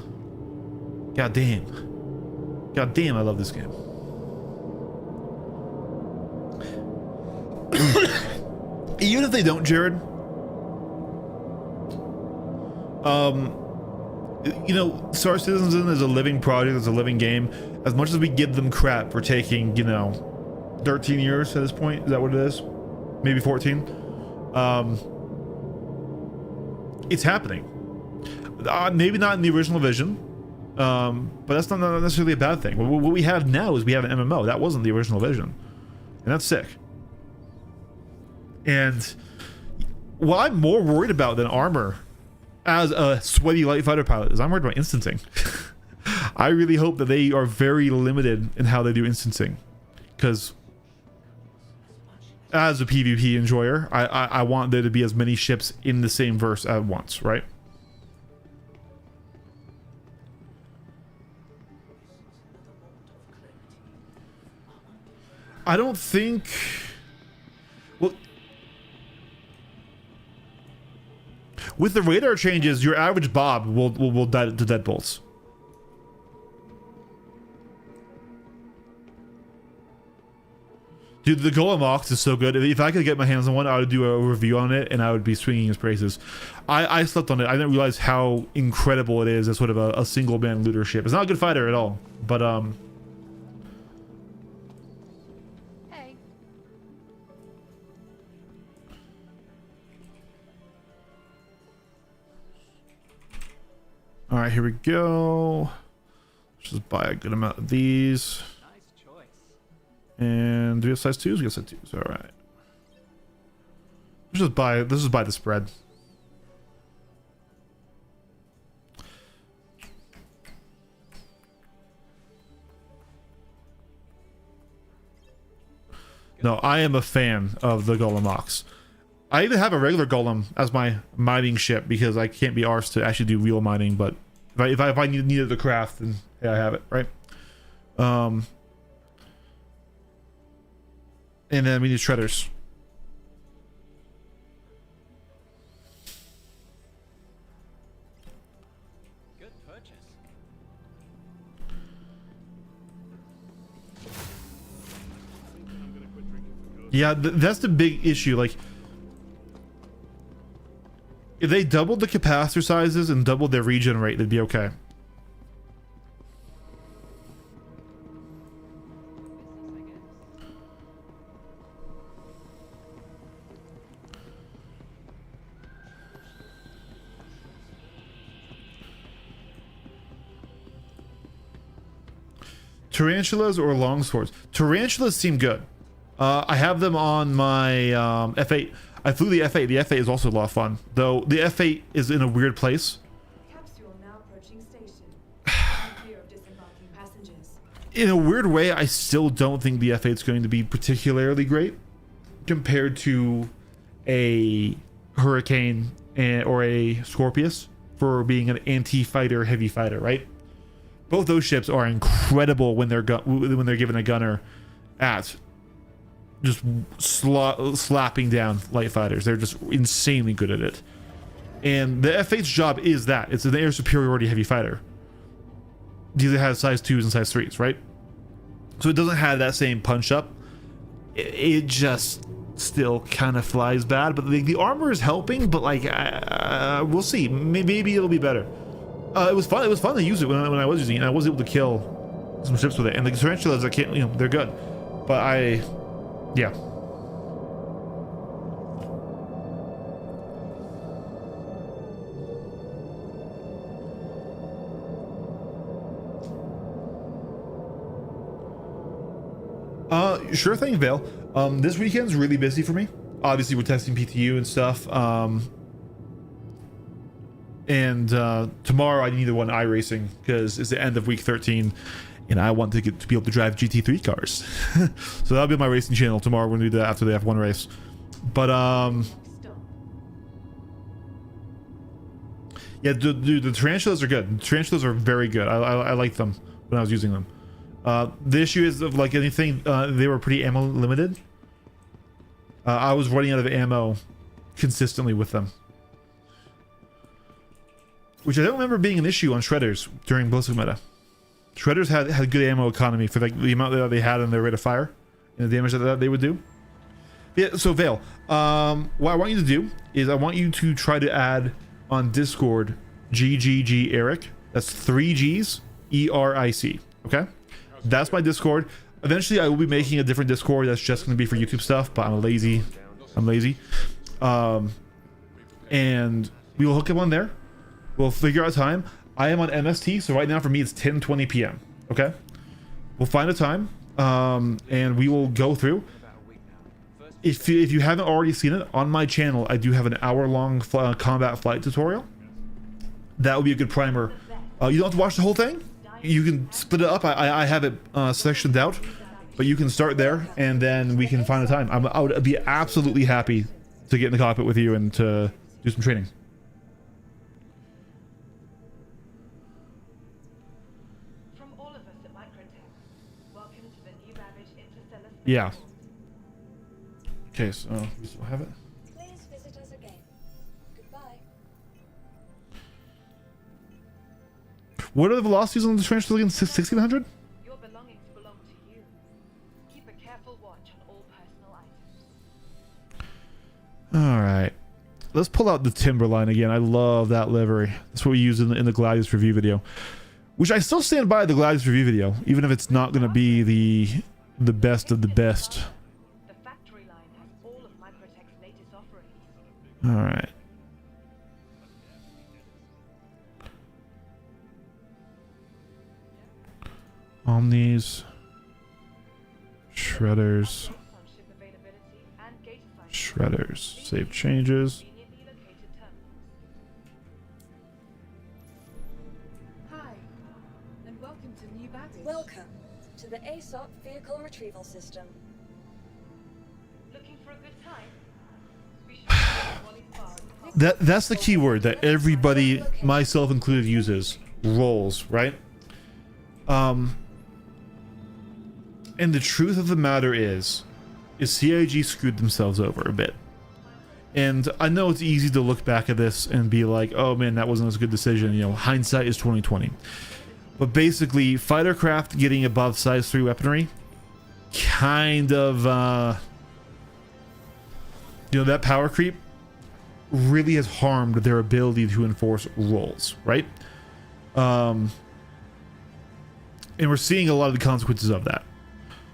God damn. God damn, I love this game. Even if they don't, Jared, you know, Star Citizen is a living project, it's a living game. As much as we give them crap for taking, you know, 13 years at this point, is that what it is? Maybe 14. It's happening. Maybe not in the original vision, but that's not necessarily a bad thing. What we have now is we have an MMO. That wasn't the original vision, and that's sick. And what I'm more worried about than armor as a sweaty light fighter pilot is I'm worried about instancing. I really hope that they are very limited in how they do instancing, because as a PvP enjoyer, I want there to be as many ships in the same verse at once, right? I don't think... Well, with the radar changes, your average Bob will die to deadbolts. Dude, the Golem Ox is so good. If I could get my hands on one, I would do a review on it, and I would be swinging his praises. I slept on it. I didn't realize how incredible it is as sort of a single-man looter ship. It's not a good fighter at all, but Hey. all right, here we go. Let's just buy a good amount of these. Nice choice. And do we have size 2s? We got size 2s. All right. Let's just buy the spread. No, I am a fan of the Golem Ox. I even have a regular Golem as my mining ship because I can't be arsed to actually do real mining, but if I needed the craft, then yeah, I have it, right? And then we need shredders. Good purchase. Yeah, that's the big issue. Like, if they doubled the capacitor sizes and doubled their regen rate, they'd be okay. Tarantulas or longswords? Tarantulas seem good. I have them on my F8. I flew the F8. The F8 is also a lot of fun, though the F8 is in a weird place. Capsule now approaching station. Clear of disembarking passengers. In a weird way, I still don't think the F8 is going to be particularly great compared to a Hurricane or a Scorpius for being an anti-fighter heavy fighter, right? Both those ships are incredible when they're given a gunner at just slapping down light fighters. They're just insanely good at it. And the F8's job is that. It's an air superiority heavy fighter. It either has size 2s and size 3s, right? So it doesn't have that same punch up. It just still kind of flies bad. But the armor is helping, but like, we'll see. Maybe it'll be better. It was fun. It was fun to use it when I was using it. And I was able to kill some ships with it. And the tarantulas, I can't, you know, they're good. But yeah. Sure thing, Vale. This weekend's really busy for me. Obviously, we're testing PTU and stuff. And tomorrow I need to run iRacing because it's the end of week 13. And I want to get to be able to drive GT3 cars. So that'll be my racing channel tomorrow. We're gonna do that after the F1 race. But yeah, dude, the tarantulas are good. The tarantulas are very good. I like them when I was using them. The issue is of like anything, they were pretty ammo limited. I was running out of ammo consistently with them, which I don't remember being an issue on shredders during Ballistic Meta. Shredders had good ammo economy for like the amount that they had in their rate of fire and the damage that they would do. Yeah, so Vale, what I want you to do is I want you to try to add on Discord GGG Eric. That's 3 G's ERIC. Okay, that's my Discord. Eventually, I will be making a different Discord that's just going to be for YouTube stuff, but I'm lazy. And we will hook him on there. We'll figure out time. I am on MST, so right now for me it's 10:20 p.m. Okay, we'll find a time, and we will go through. If you haven't already seen it on my channel, I do have an hour-long combat flight tutorial. That would be a good primer. You don't have to watch the whole thing. You can split it up. I have it sectioned out, but you can start there, and then we can find a time. I would be absolutely happy to get in the cockpit with you and to do some training. From all of us at Microtech, welcome to the new Ravage Interstellar Space Yeah. Force. Okay, so we still have it. Please visit us again. Goodbye. What are the velocities on the transfer again? 1600? Your belongings belong to you. Keep a careful watch on all personal items. All right, let's pull out the Timberline again. I love that livery. That's what we used in the Gladius review video, which I still stand by the Gladius review video, even if it's not going to be the best of the best. The factory line has all of Microtech's latest offerings. All right. Omnis, shredders, On ship availability and gate assignment. shredders. Save changes. Conveniently located terminals. Hi, and welcome to New Baggage. Welcome to the ASOP Vehicle Retrieval System. Looking for a good time? Be sure to visit Wally's Bar. That's the key word that everybody, myself included, uses. Rolls, right? And the truth of the matter is CIG screwed themselves over a bit. And I know it's easy to look back at this and be like, oh man, that wasn't as good decision. You know, hindsight is 2020. But basically, fighter craft getting above size 3 weaponry kind of, you know, that power creep really has harmed their ability to enforce rolls, right? And we're seeing a lot of the consequences of that.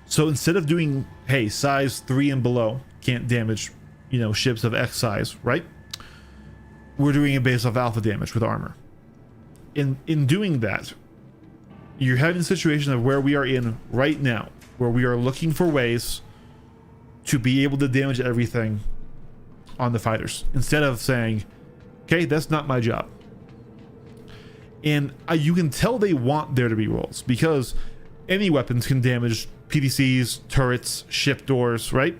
So instead of doing, hey, size 3 and below can't damage, you know, ships of X size, right? We're doing it based off alpha damage with armor. In doing that, you're having a situation of where we are in right now, where we are looking for ways to be able to damage everything on the fighters, instead of saying, okay, that's not my job. And you can tell they want there to be rolls, because any weapons can damage PDCs, turrets, ship doors, right?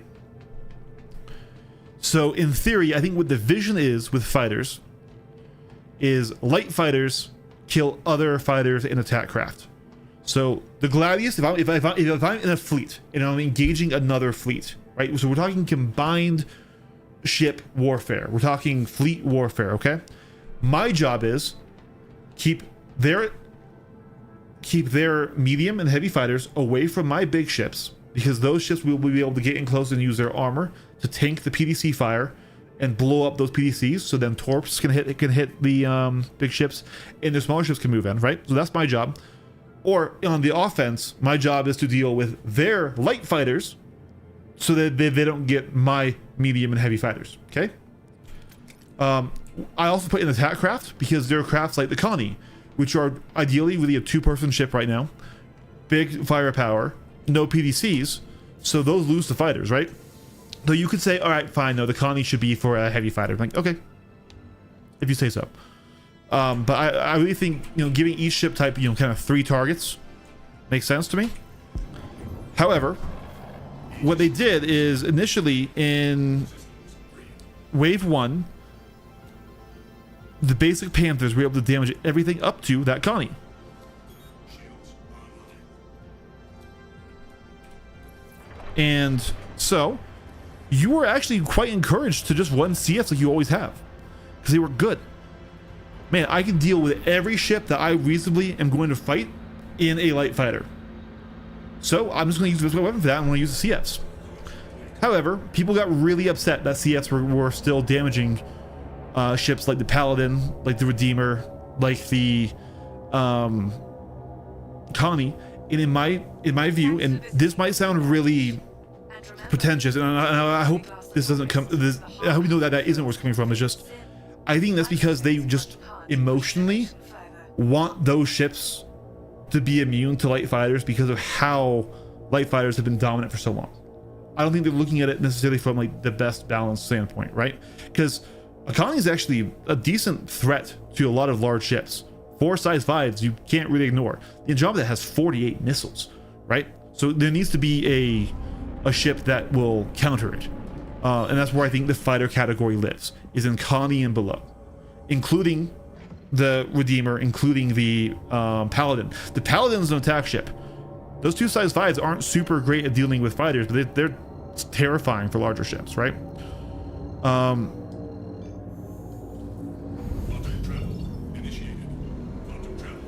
So in theory, I think what the vision is with fighters is light fighters kill other fighters in attack craft. So the Gladius, if I'm in a fleet and I'm engaging another fleet, right? So we're talking combined ship warfare. We're talking fleet warfare, okay? My job is keep their medium and heavy fighters away from my big ships, because those ships will be able to get in close and use their armor to tank the PDC fire and blow up those PDCs, so then torps can hit the big ships and the smaller ships can move in, right? So that's my job. Or on the offense, my job is to deal with their light fighters so that they don't get my medium and heavy fighters, okay? I also put in attack craft, because there are crafts like the Connie, which are ideally really a 2-person ship right now, big firepower, no PDCs, so those lose the fighters, right? Though you could say, all right, fine, no, the Connie should be for a heavy fighter. I'm like, okay, if you say so. But I really think, you know, giving each ship type, you know, kind of 3 targets makes sense to me. However, what they did is initially in wave 1, the basic Panthers were able to damage everything up to that Connie. And so you were actually quite encouraged to just run CS like you always have, because they were good. Man, I can deal with every ship that I reasonably am going to fight in a light fighter. So I'm just going to use this weapon for that. I'm going to use the CFs. However, people got really upset that CFs were still damaging ships like the Paladin, like the Redeemer, like the Connie. And in my view, and this might sound really pretentious, and I hope this doesn't come. I hope you know that isn't where it's coming from. It's just, I think that's because they just emotionally want those ships to be immune to light fighters because of how light fighters have been dominant for so long. I don't think they're looking at it necessarily from like the best balance standpoint, right? Because a Connie is actually a decent threat to a lot of large ships. 4 size 5s you can't really ignore. The Andromeda has 48 missiles, right? So there needs to be a ship that will counter it. And that's where I think the fighter category lives, is in Connie and below, including the Redeemer, including the Paladin. The Paladin is an attack ship. Those 2 size 5s aren't super great at dealing with fighters, but they're terrifying for larger ships, right? Quantum travel initiated. Quantum travel.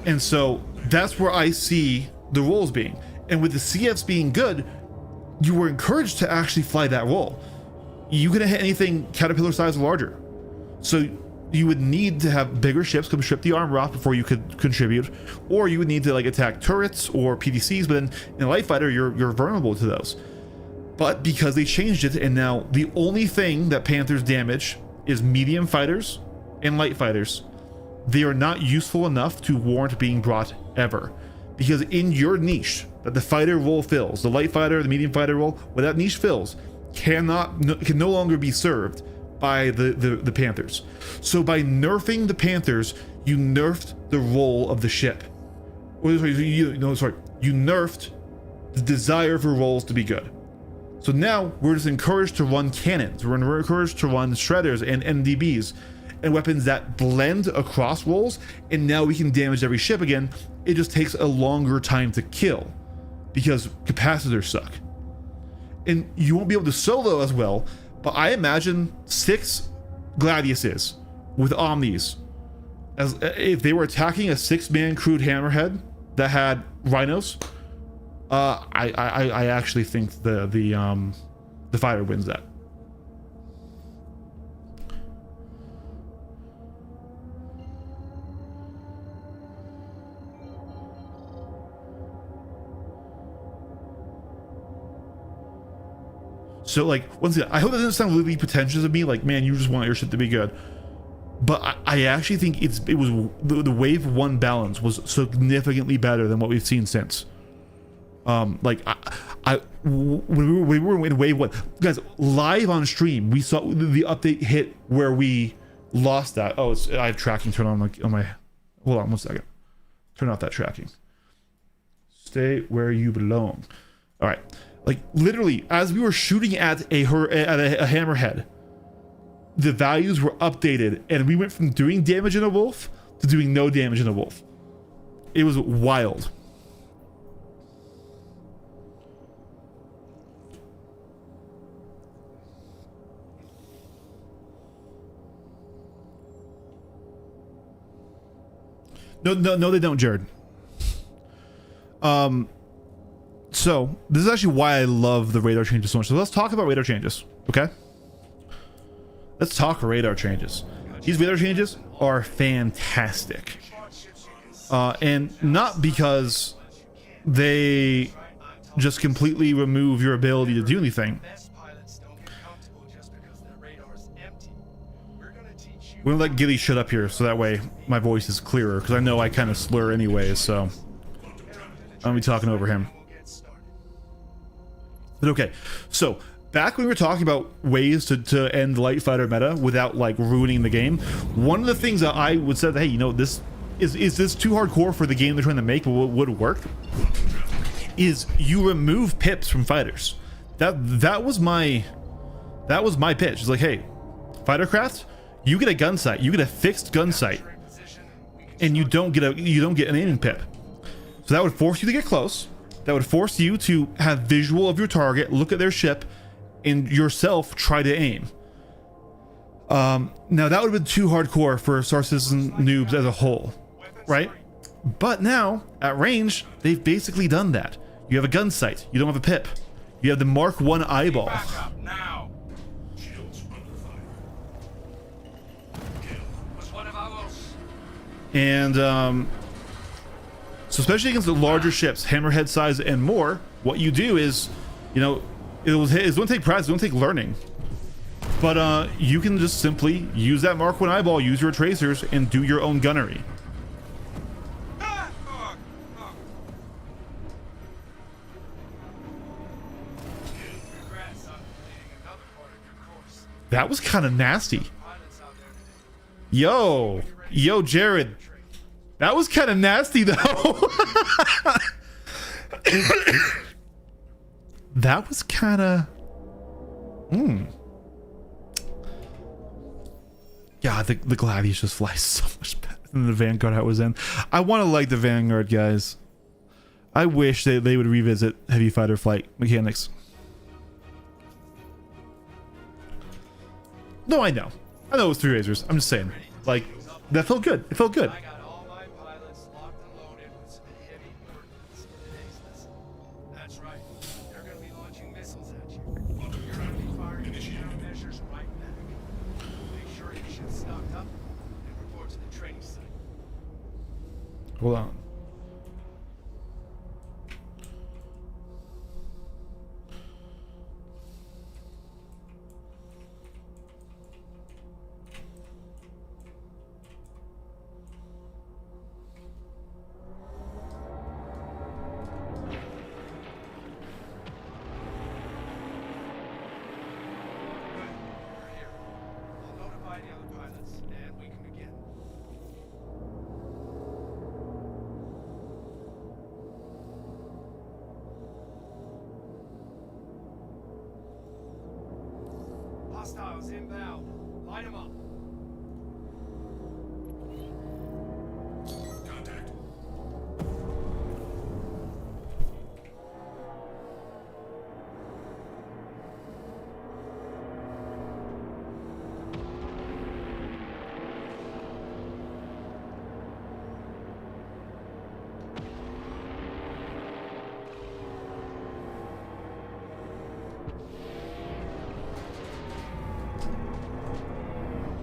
And so that's where I see the roles being. And with the CFs being good, you were encouraged to actually fly that role. You couldn't hit anything caterpillar size or larger. So you would need to have bigger ships come strip the armor off before you could contribute, or you would need to like attack turrets or PDCs, but then in a light fighter you're vulnerable to those. But because they changed it, and now the only thing that Panthers damage is medium fighters and light fighters, they are not useful enough to warrant being brought ever. Because in your niche that the fighter role fills, the light fighter, the medium fighter role, what that niche fills can no longer be served by the Panthers. So by nerfing the Panthers, you nerfed the role of the ship. You nerfed the desire for roles to be good. So now we're just encouraged to run cannons. We're encouraged to run shredders and MDBs and weapons that blend across roles, and now we can damage every ship again. It just takes a longer time to kill because capacitors suck. And you won't be able to solo as well, but I imagine 6 Gladiuses with Omnis, as if they were attacking a 6-man crewed hammerhead that had rhinos. I actually think the fighter wins that. So like, once again, I hope that doesn't sound really pretentious of me, like, man, you just want your ship to be good. But I actually think it was the wave 1 balance was significantly better than what we've seen since. Like when we were in wave 1, guys, live on stream, we saw the update hit where we lost that. Oh, I have tracking turned on my. Hold on 1 second. Turn off that tracking. Stay where you belong. All right. Like literally, as we were shooting at a hammerhead, the values were updated, and we went from doing damage in a wolf to doing no damage in a wolf. It was wild. No, they don't, Jared. So this is actually why I love the radar changes so much. So let's talk about radar changes, okay? Let's talk radar changes. These radar changes are fantastic. And not because they just completely remove your ability to do anything. We're gonna let Gilly shut up here so that way my voice is clearer, because I know I kind of slur anyways, so I'm gonna be talking over him. But okay, so back when we were talking about ways to end light fighter meta without like ruining the game, one of the things that I would say that, hey, you know, this is this too hardcore for the game they're trying to make, but what would work is you remove pips from fighters. That was my pitch. It's like, hey, fightercraft, you get a gun sight, you get a fixed gun sight, and you don't get an aiming pip. So that would force you to get close. That would force you to have visual of your target, look at their ship, and yourself try to aim. Now that would have been too hardcore for Star Citizen noobs as a whole, right? But now, at range, they've basically done that. You have a gun sight. You don't have a pip. You have the Mark 1 eyeball. Back up now. Shields under fire. Kill. Was one of ours. And so especially against the larger ships, hammerhead size and more, what you do is, you know, it's going to take practice, it's going to take learning. But you can just simply use that Mark 1 eyeball, use your tracers, and do your own gunnery. Congrats on completing another part of your course. That was kind of nasty. Pilots out there today. Yo, Jared. That was kind of nasty, though. That was kind of... Yeah, the Gladius just flies so much better than the Vanguard I was in. I want to like the Vanguard, guys. I wish they would revisit heavy fighter flight mechanics. No, I know it was 3 razors. I'm just saying, like, that felt good. It felt good. I got all my pilots locked and loaded with some heavy ordnance in today's lesson. That's right. They're going to be launching missiles at you. You're going to be firing countermeasures right back. Make sure your shit's stocked up and report to the training site. Hold on. Good. You're here. I'll notify the other pilots and we can begin. Hostiles inbound. Light them up. Contact.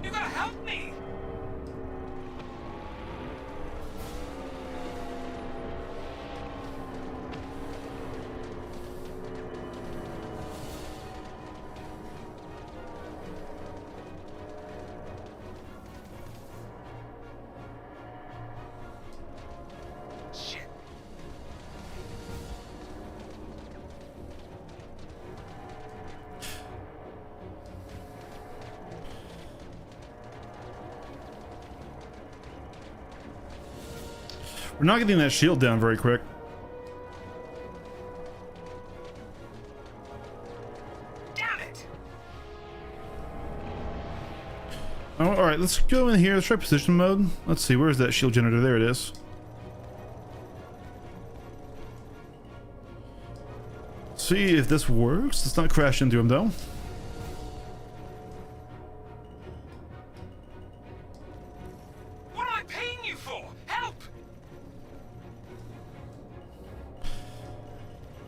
You gotta help me! Shit. We're not getting that shield down very quick. Damn it! Oh, all right, let's go in here. Let's try position mode. Let's see, where's that shield generator? There it is. See if this works. Let's not crash into him though. What am I paying you for? Help!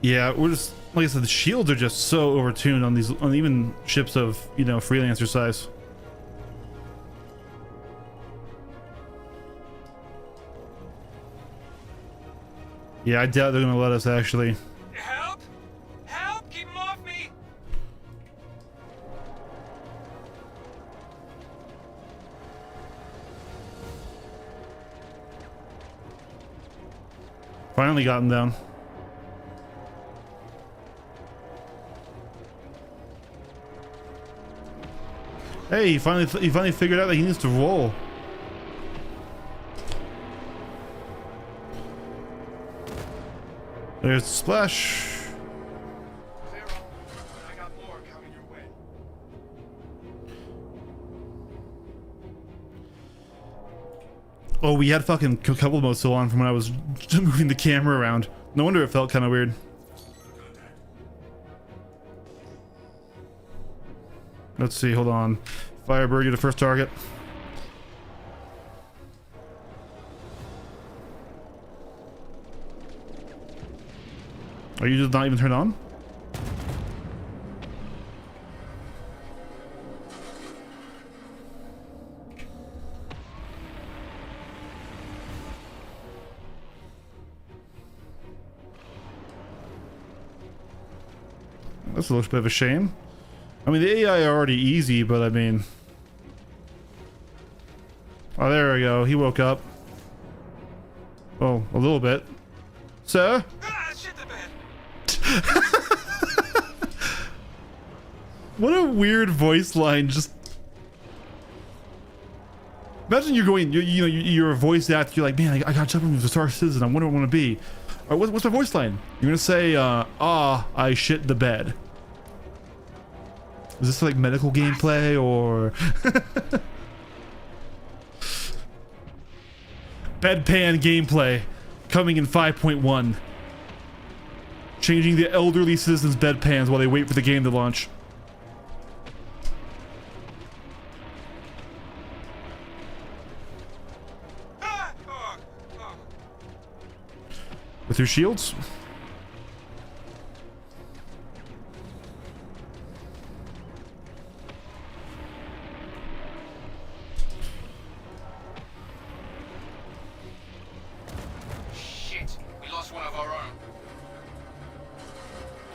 Yeah, we're just, like I said, the shields are just so overtuned on these, on even ships of, you know, freelancer size. Yeah, I doubt they're gonna let us actually. Help! Help! Keep them off me! Finally got him down. Hey, he finally figured out that he needs to roll. There's splash. Clear up. I got more coming your way. Oh, we had fucking couple modes still on from when I was moving the camera around. No wonder it felt kind of weird. Let's see, hold on. Firebird, you're the first target. Are you just not even turned on? That's a little bit of a shame. I mean, the AI are already easy, but I mean... Oh, there we go. He woke up. Oh, a little bit. Sir? Ah, shit the bed. What a weird voice line. Just... Imagine you're going, you know, you're a voice actor. You're like, man, I got to jump into the Star Citizen. I wonder what I want to be. All right, what's my voice line? You're going to say, I shit the bed. Is this like medical gameplay or... Bedpan gameplay coming in 5.1. Changing the elderly citizens' bedpans while they wait for the game to launch. Ah, oh, oh. With your shields? Shit, we lost one of our own.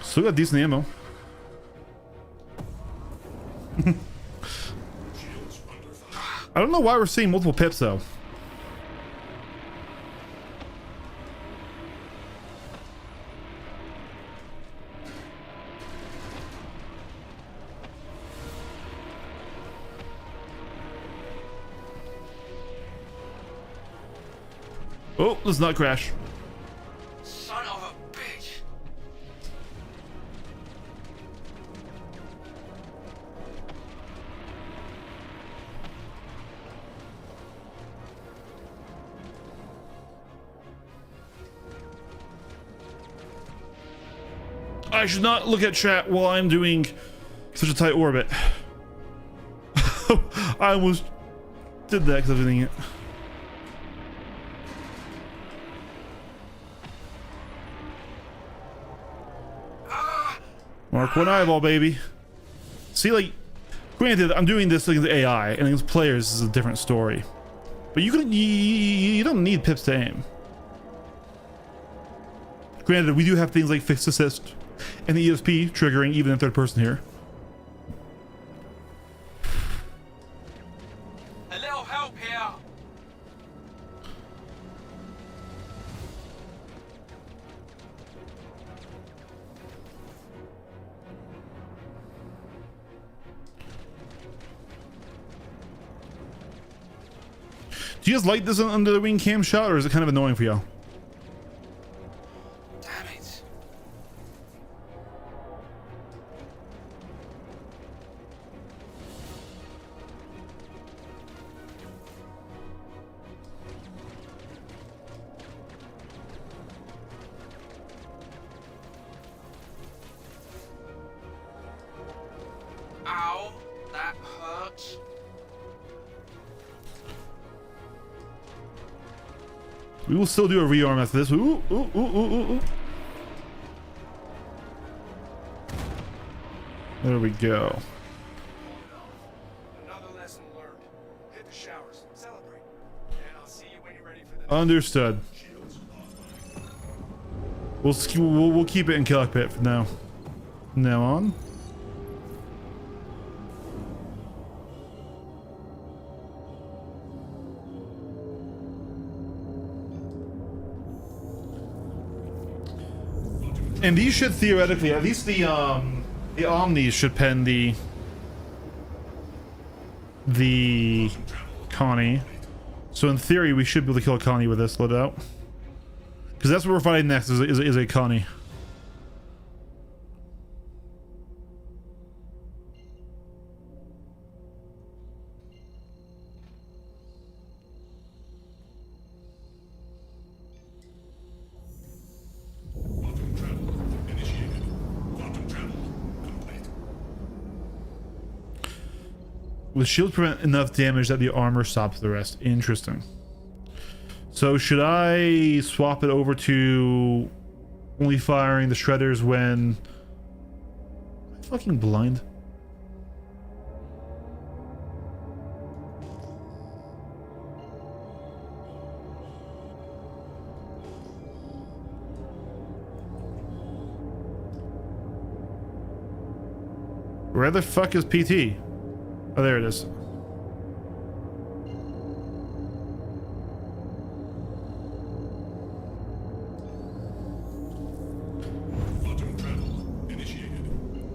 Still got decent ammo. I don't know why we're seeing multiple pips though. Oh, let's not crash. Son of a bitch. I should not look at chat while I'm doing such a tight orbit. I almost did that because I was doing it. Mark one eyeball, baby. See, like, granted, I'm doing this against AI, and against players is a different story. But you don't need pips to aim. Granted, we do have things like fixed assist and the ESP triggering even in third person here. A little help here. Do you guys like this under the wing cam shot, or is it kind of annoying for y'all? Damn it. Ow, that hurts. We will still do a rearm after this. Ooh, ooh, ooh, ooh, ooh, ooh. There we go. Another lesson learned. Hit the showers. Celebrate. And I'll see you when you're ready for the Understood. We'll keep it in cockpit from now. From now on. And these should theoretically, at least the Omnis should pen the Connie. So in theory, we should be able to kill a Connie with this loadout. Because that's what we're fighting next is a Connie. Quantum travel initiated. Quantum travel complete. Will shield prevent enough damage that the armor stops the rest? Interesting. So should I swap it over to Only firing the shredders when... Am I fucking blind? Where the fuck is PT? Oh, there it is. Quantum travel initiated.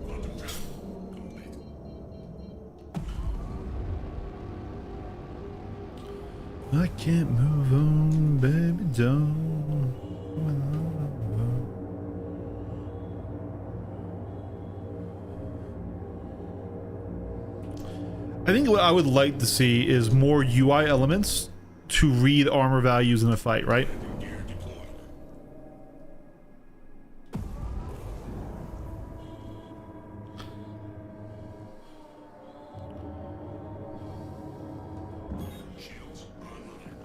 Quantum travel complete. I can't move on, baby, don't. I think what I would like to see is more UI elements to read armor values in a fight, right? Gear deployed. Shields online.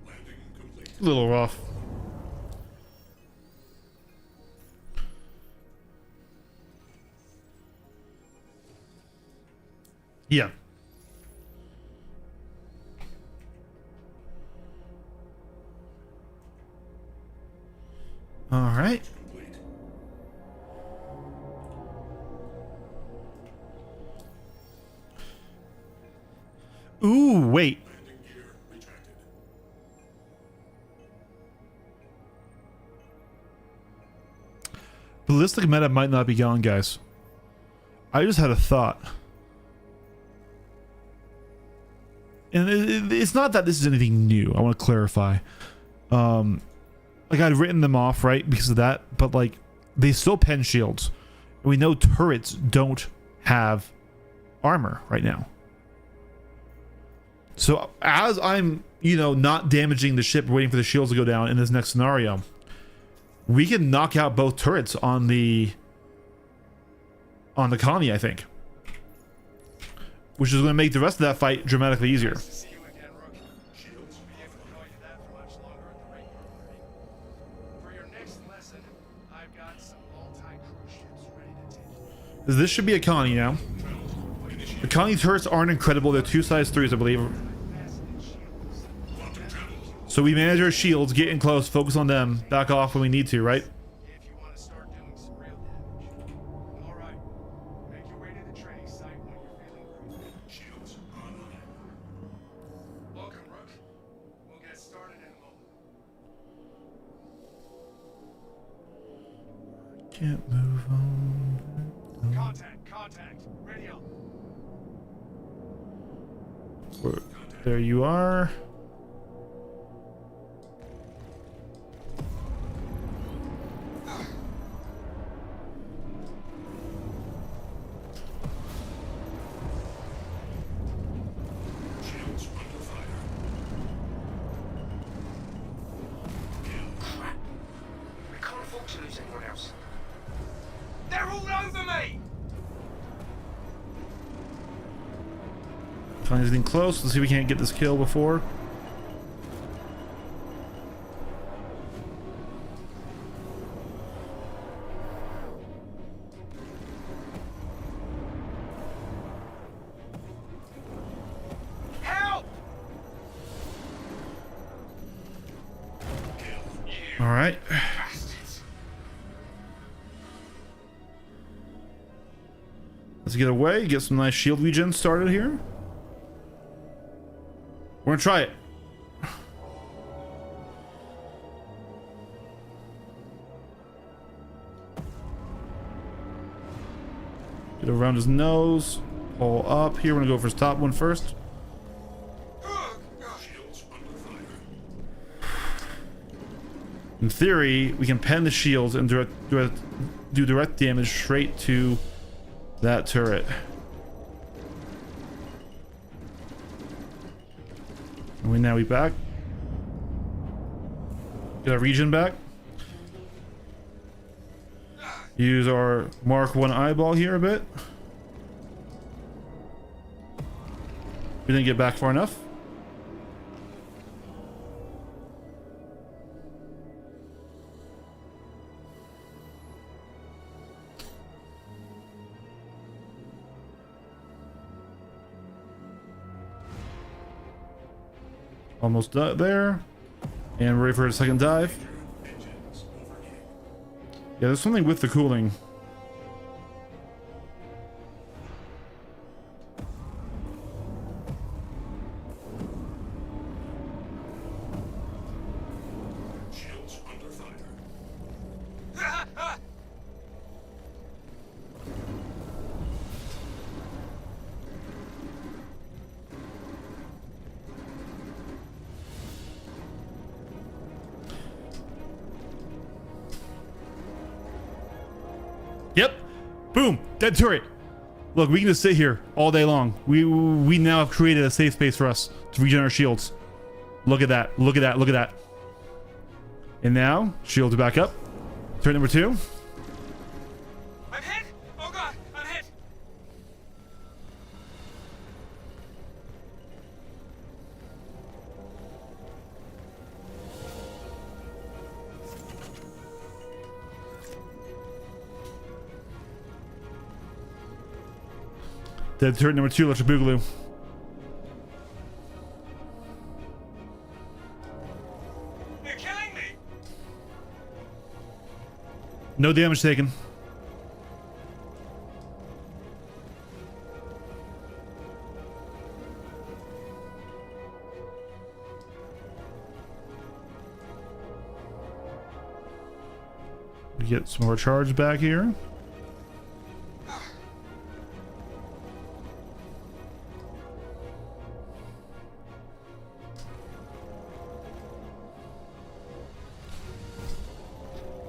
Landing complete. A little rough. Yeah. All right. Complete. Ooh, wait. Landing gear retracted. Ballistic meta might not be gone, guys. I just had a thought. And it's not that this is anything new. I want to clarify. Like I'd written them off, right, because of that, but like they still pen shields. And we know turrets don't have armor right now. So as I'm, you know, not damaging the ship, waiting for the shields to go down in this next scenario, we can knock out both turrets on the Connie, I think. Which is going to make the rest of that fight dramatically easier. Nice to see you again, Rook. Shields will be able to call you that for much longer at the rate you're learning. For your next lesson, I've got some multi-crew ships ready to take you. This should be a Connie now. The Connie turrets aren't incredible. They're 2 size 3s, I believe. Faceted shields. Quantum travel. So we manage our shields, get in close, focus on them, back off when we need to, right? If you want to start doing some real damage. All right. Make your way to the training site when you're feeling groovy. Shields online. Welcome, Rook. We'll get started in a moment. Can't move on. Contact, contact. Ready up. There you are. Shields under fire. Crap. We can't afford to lose anyone else. They're all over me! Connie's getting close. Let's see if we can't get this kill before. Help! All right. Bastards. Let's get away, get some nice shield regen started here. We're gonna try it. Get around his nose. Pull up here. We're gonna go for his top one first. Shields under fire. In theory, we can pen the shields and do direct damage straight to that turret. And now we back. Get our region back. Use our Mark 1 eyeball here a bit. We didn't get back far enough. Almost there. And we're ready for a second dive. Yeah, there's something with the cooling. Shields under fire. Yep. Boom. Dead turret. Look, we can just sit here all day long. We now have created a safe space for us to regen our shields. Look at that. Look at that. Look at that. And now, shields are back up. Turret number 2. I'm hit! Oh god, I'm hit! Dead turret number 2, electric boogaloo. You're killing me! No damage taken. We get some more charge back here.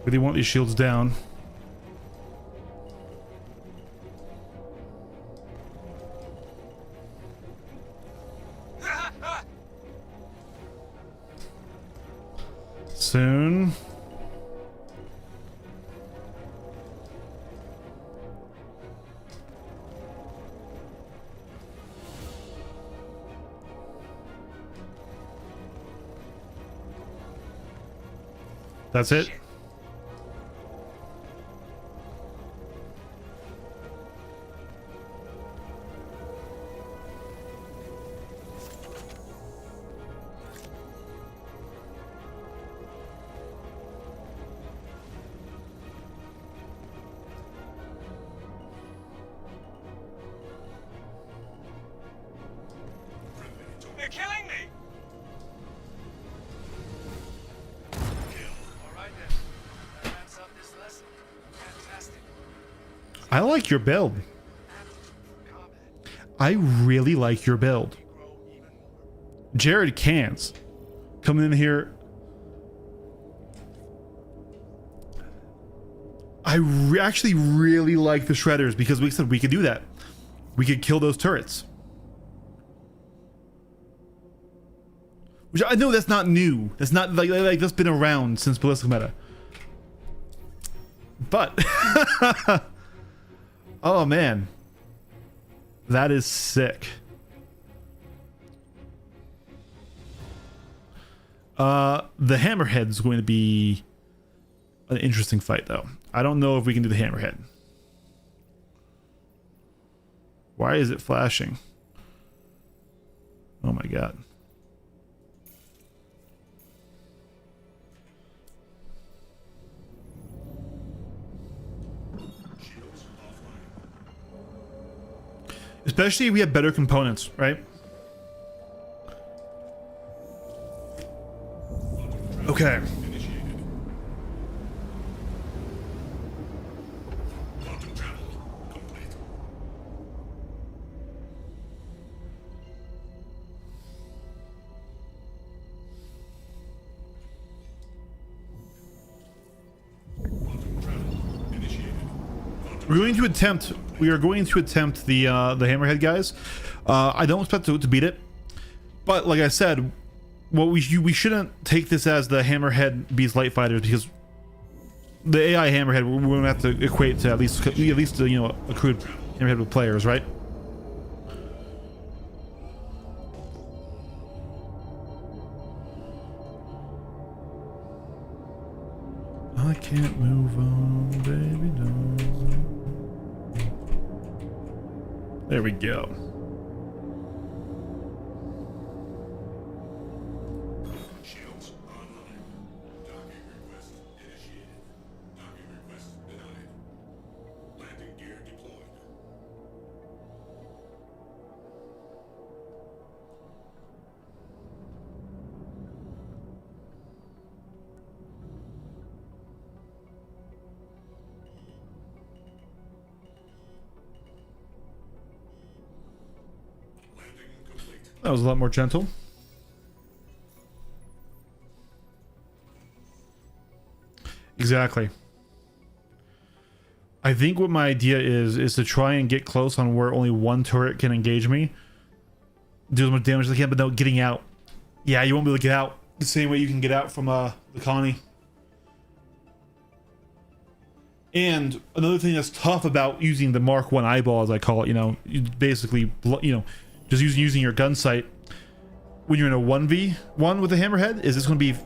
Really want these shields down. Soon. That's it. You're killing me! Alright then. That wraps up this lesson. Fantastic. I like your build. Combat. I really like your build. Grow even more. Jared Cans coming in here. I actually really like the shredders because we said we could do that. We could kill those turrets. Which I know that's not new. That's not like that's been around since ballistic meta. But oh man, that is sick. The hammerhead is going to be an interesting fight, though. I don't know if we can do the hammerhead. Why is it flashing? Oh my god. Especially if we have better components, right? Okay. Initiated. Quantum travel complete. Quantum travel initiated. We are going to attempt the hammerhead guys. I don't expect to beat it, but like I said, what we shouldn't take this as the hammerhead beats light fighters because the AI hammerhead, we're gonna have to equate to at least you know, accrued hammerhead with players, right? I can't move on, baby, no. There we go. Shields online. Docking request initiated. Docking request denied. Landing gear deployed. Landing complete. That was a lot more gentle. Exactly. I think what my idea is to try and get close on where only one turret can engage me, do as much damage as I can, but no getting out. Yeah, you won't be able to get out the same way you can get out from the colony. And another thing that's tough about using the Mark 1 eyeball, as I call it, you know, you basically, you know, just using your gun sight when you're in a 1v1 with a hammerhead, is it's going to be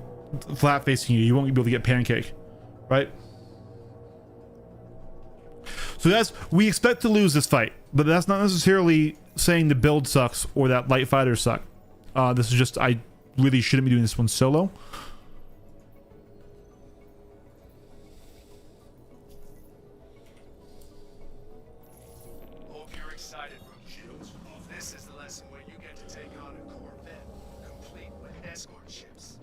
flat facing you. You won't be able to get pancake, right? So we expect to lose this fight, but that's not necessarily saying the build sucks or that light fighters suck. This is just, I really shouldn't be doing this one solo. Hope you're excited, rookie. This is the lesson where you get to take on a Corvette, complete with escort ships.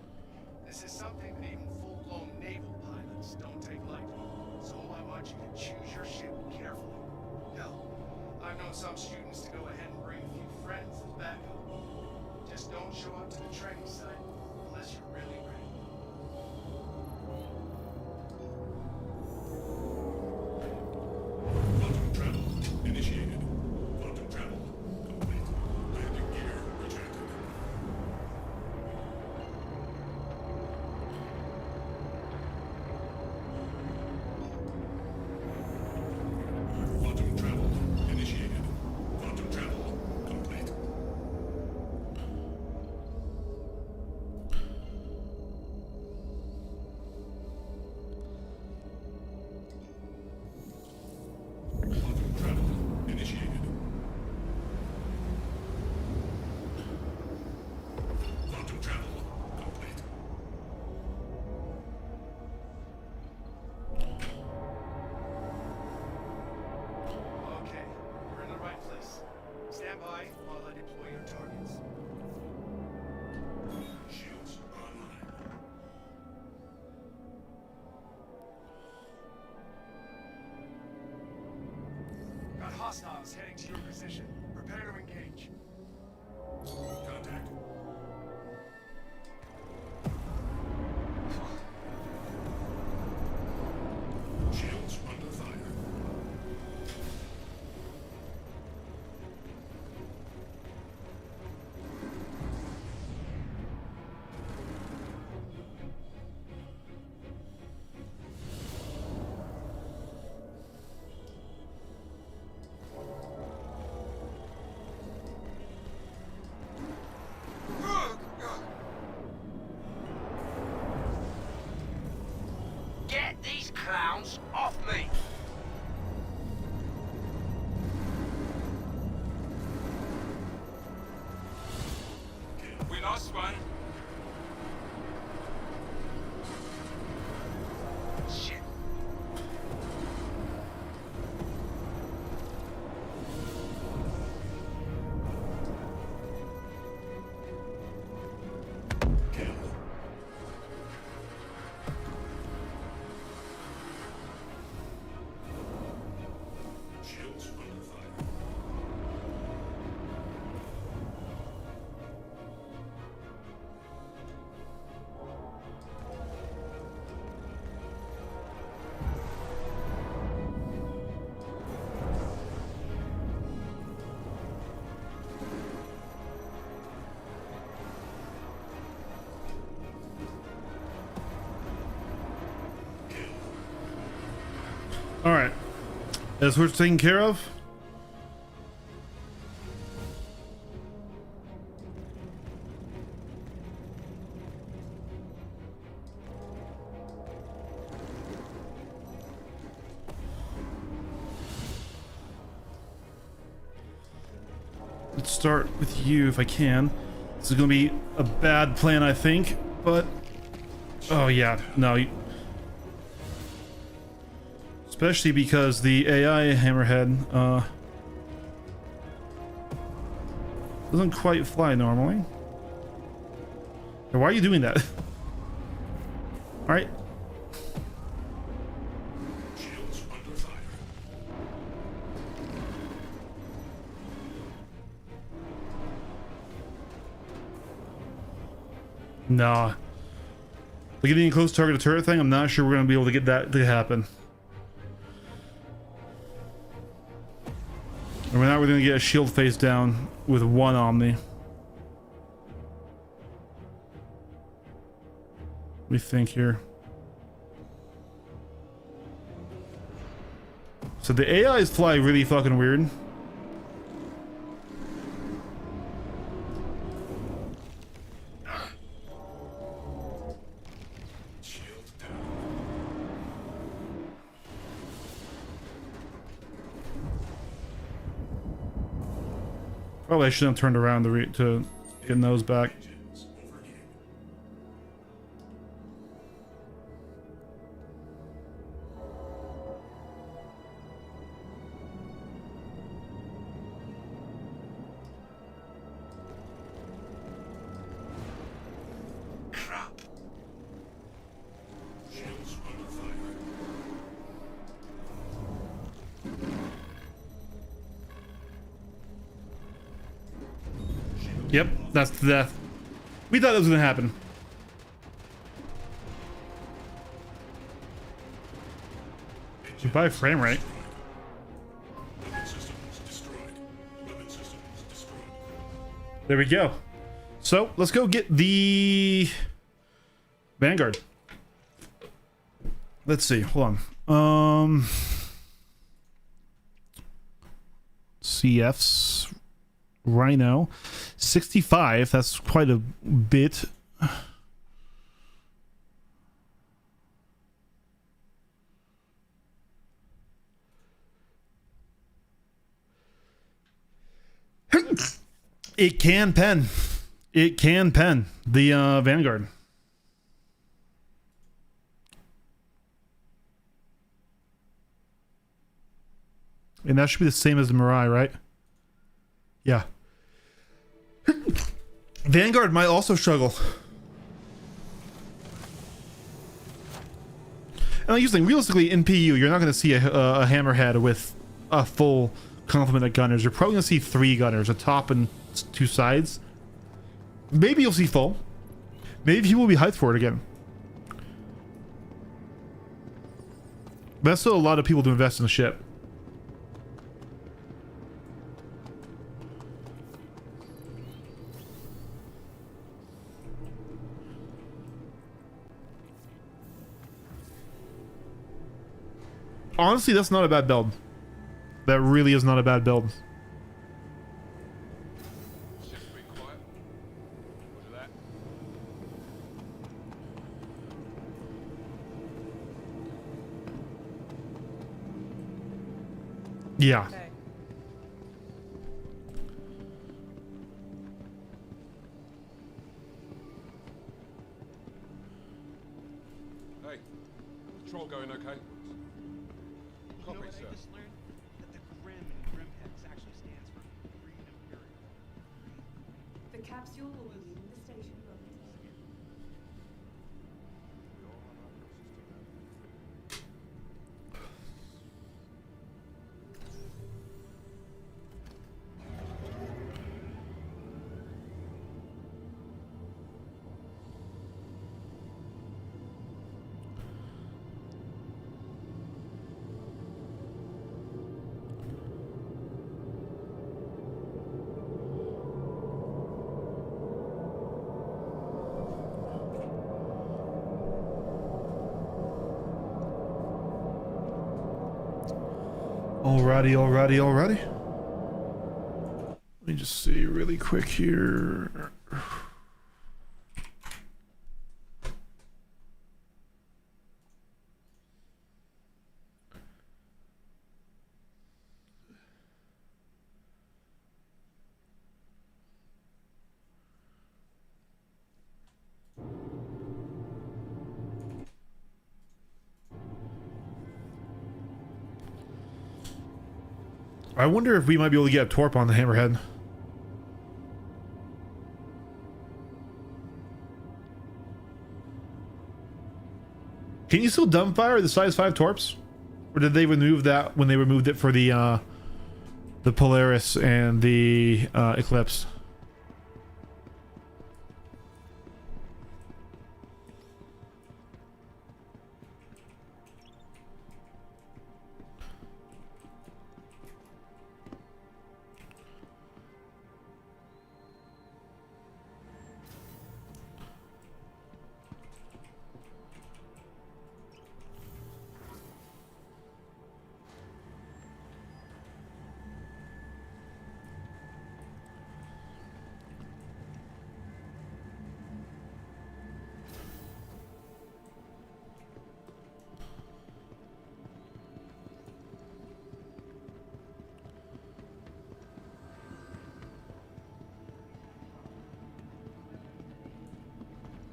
This is something that even full-blown naval pilots don't take lightly. So I want you to choose your ship carefully. Hell, I've known some students to go ahead and bring a few friends as backup. Just don't show up to the training site unless you're really ready. Quantum travel initiated. Quantum travel complete. Landing gear retracted. Quantum travel initiated. Quantum travel complete. Quantum travel initiated. Quantum travel complete. Okay, you're in the right place. Stand by while I deploy your targets. Shields online. Got hostiles heading to your position. Prepare to engage. Contact. Shields under fire. All right. As we're taken care of. Let's start with you if I can. This is gonna be a bad plan, I think, but oh yeah, no. Especially because the AI hammerhead doesn't quite fly normally. Why are you doing that? All right. Shields under fire. Nah. The getting close target to turret thing, I'm not sure we're gonna be able to get that to happen. And we're not really gonna get a shield face down with one Omni. Let me think here. So the AIs fly really fucking weird. Shield down. Probably I shouldn't have turned around to get those back. Engines overheating. Crap. Shields under fire. Yep, that's the death. We thought that was gonna happen. Goodbye frame rate. Weapon systems destroyed. Weapon systems destroyed. There we go. So let's go get the Vanguard. Let's see. Hold on. CF's Rhino 65. That's quite a bit. It can pen. It can pen the Vanguard. And that should be the same as the Mirai, right? Yeah. Vanguard might also struggle. And like you saying, realistically, in PU, you're not going to see a hammerhead with a full complement of gunners. You're probably going to see 3 gunners, a top and 2 sides. Maybe you'll see full. Maybe he will be hyped for it again. But that's still a lot of people to invest in the ship. Honestly, that's not a bad build. That really is not a bad build. Ship's been quiet. Roger that. Yeah. Okay. Hey, patrol going okay? Copy, sir. learned? That the Grim in Grimhex actually stands for Green Imperial. The capsule will be leaving the station momentarily. Alrighty. Let me just see really quick here. I wonder if we might be able to get a torp on the hammerhead. Can you still dumbfire the size 5 torps? Or did they remove that when they removed it for the Polaris and the Eclipse?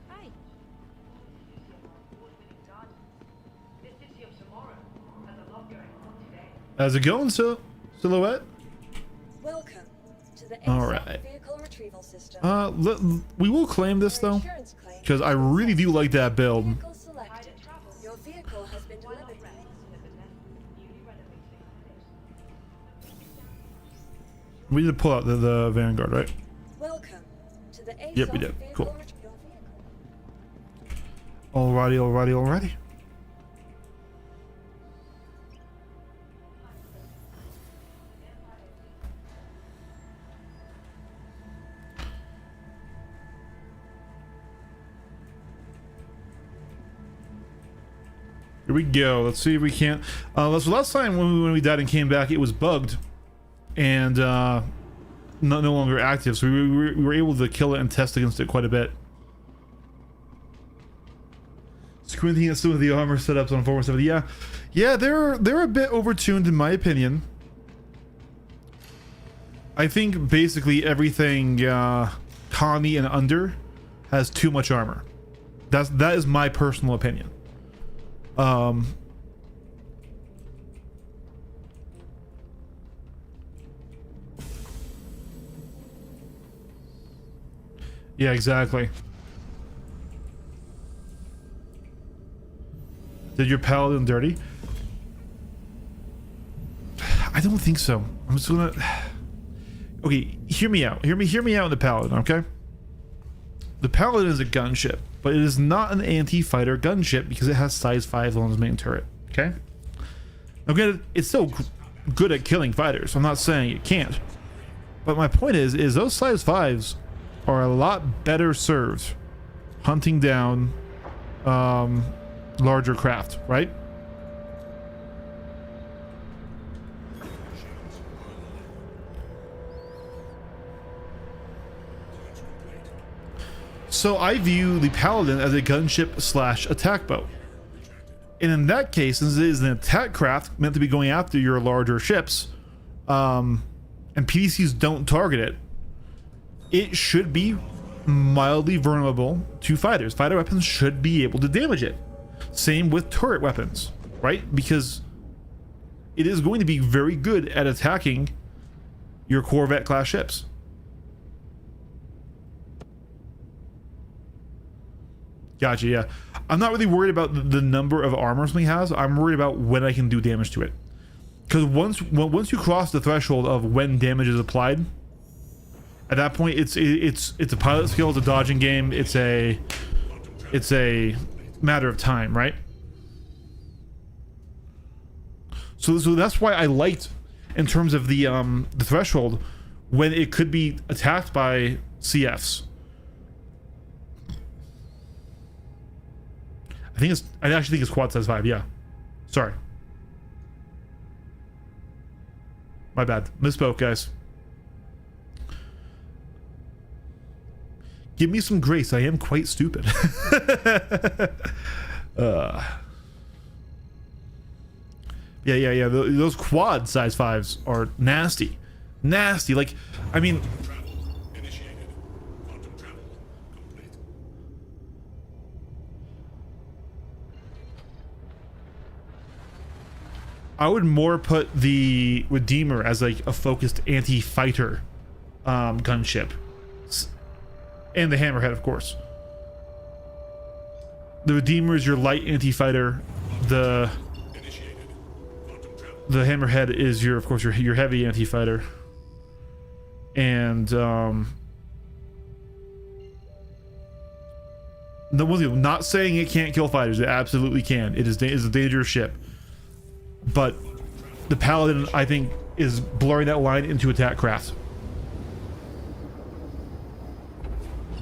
Hi. This city of tomorrow has a lot going on today. How's it going, Silhouette? Welcome to the All ASOP right. vehicle retrieval system. We will claim this Your though, insurance claim because I really do like that build. Vehicle selected. Your vehicle has been delivered. We did pull out the Vanguard, right? Welcome to the ASOP Yep, we did. vehicle Cool. retrieval vehicle. Alrighty. Here we go. Let's see if we can't. So last time when we died and came back, it was bugged and no longer active. So we were able to kill it and test against it quite a bit. Squinting at some of the armor setups on 470. Yeah, they're a bit overtuned in my opinion. I think basically everything Connie and under has too much armor. That is my personal opinion. Yeah, exactly. Did your paladin dirty? I don't think so. I'm just gonna. Okay, hear me out. Hear me out in the paladin, okay? The paladin is a gunship, but it is not an anti-fighter gunship because it has size 5 on its main turret, okay? Now granted, it's still good at killing fighters. I'm not saying it can't. But my point is those size 5s are a lot better served hunting down larger craft, right? So I view the paladin as a gunship / attack boat, and in that case, since it is an attack craft meant to be going after your larger ships, and PDCs don't target it, it should be mildly vulnerable to fighters. Fighter weapons should be able to damage it. Same with turret weapons, right? Because it is going to be very good at attacking your Corvette class ships. Gotcha, yeah. I'm not really worried about the number of armor something has. I'm worried about when I can do damage to it. Because once you cross the threshold of when damage is applied, at that point it's a pilot skill, it's a dodging game, it's a matter of time, right? So that's why I liked, in terms of the threshold, when it could be attacked by CFs. I actually think it's quad size 5, yeah. Sorry. My bad. Misspoke, guys. Give me some grace. I am quite stupid. Yeah. Those quad size 5s are nasty. Nasty. Like, I mean... Travel initiated. Quantum travel complete. I would more put the Redeemer as like a focused anti-fighter gunship. And the Hammerhead, of course. The Redeemer is your light anti-fighter. The Hammerhead is your, of course, your heavy anti-fighter. And the one thing, not saying it can't kill fighters, it absolutely can. It is a dangerous ship. But the Paladin, I think, is blurring that line into attack craft.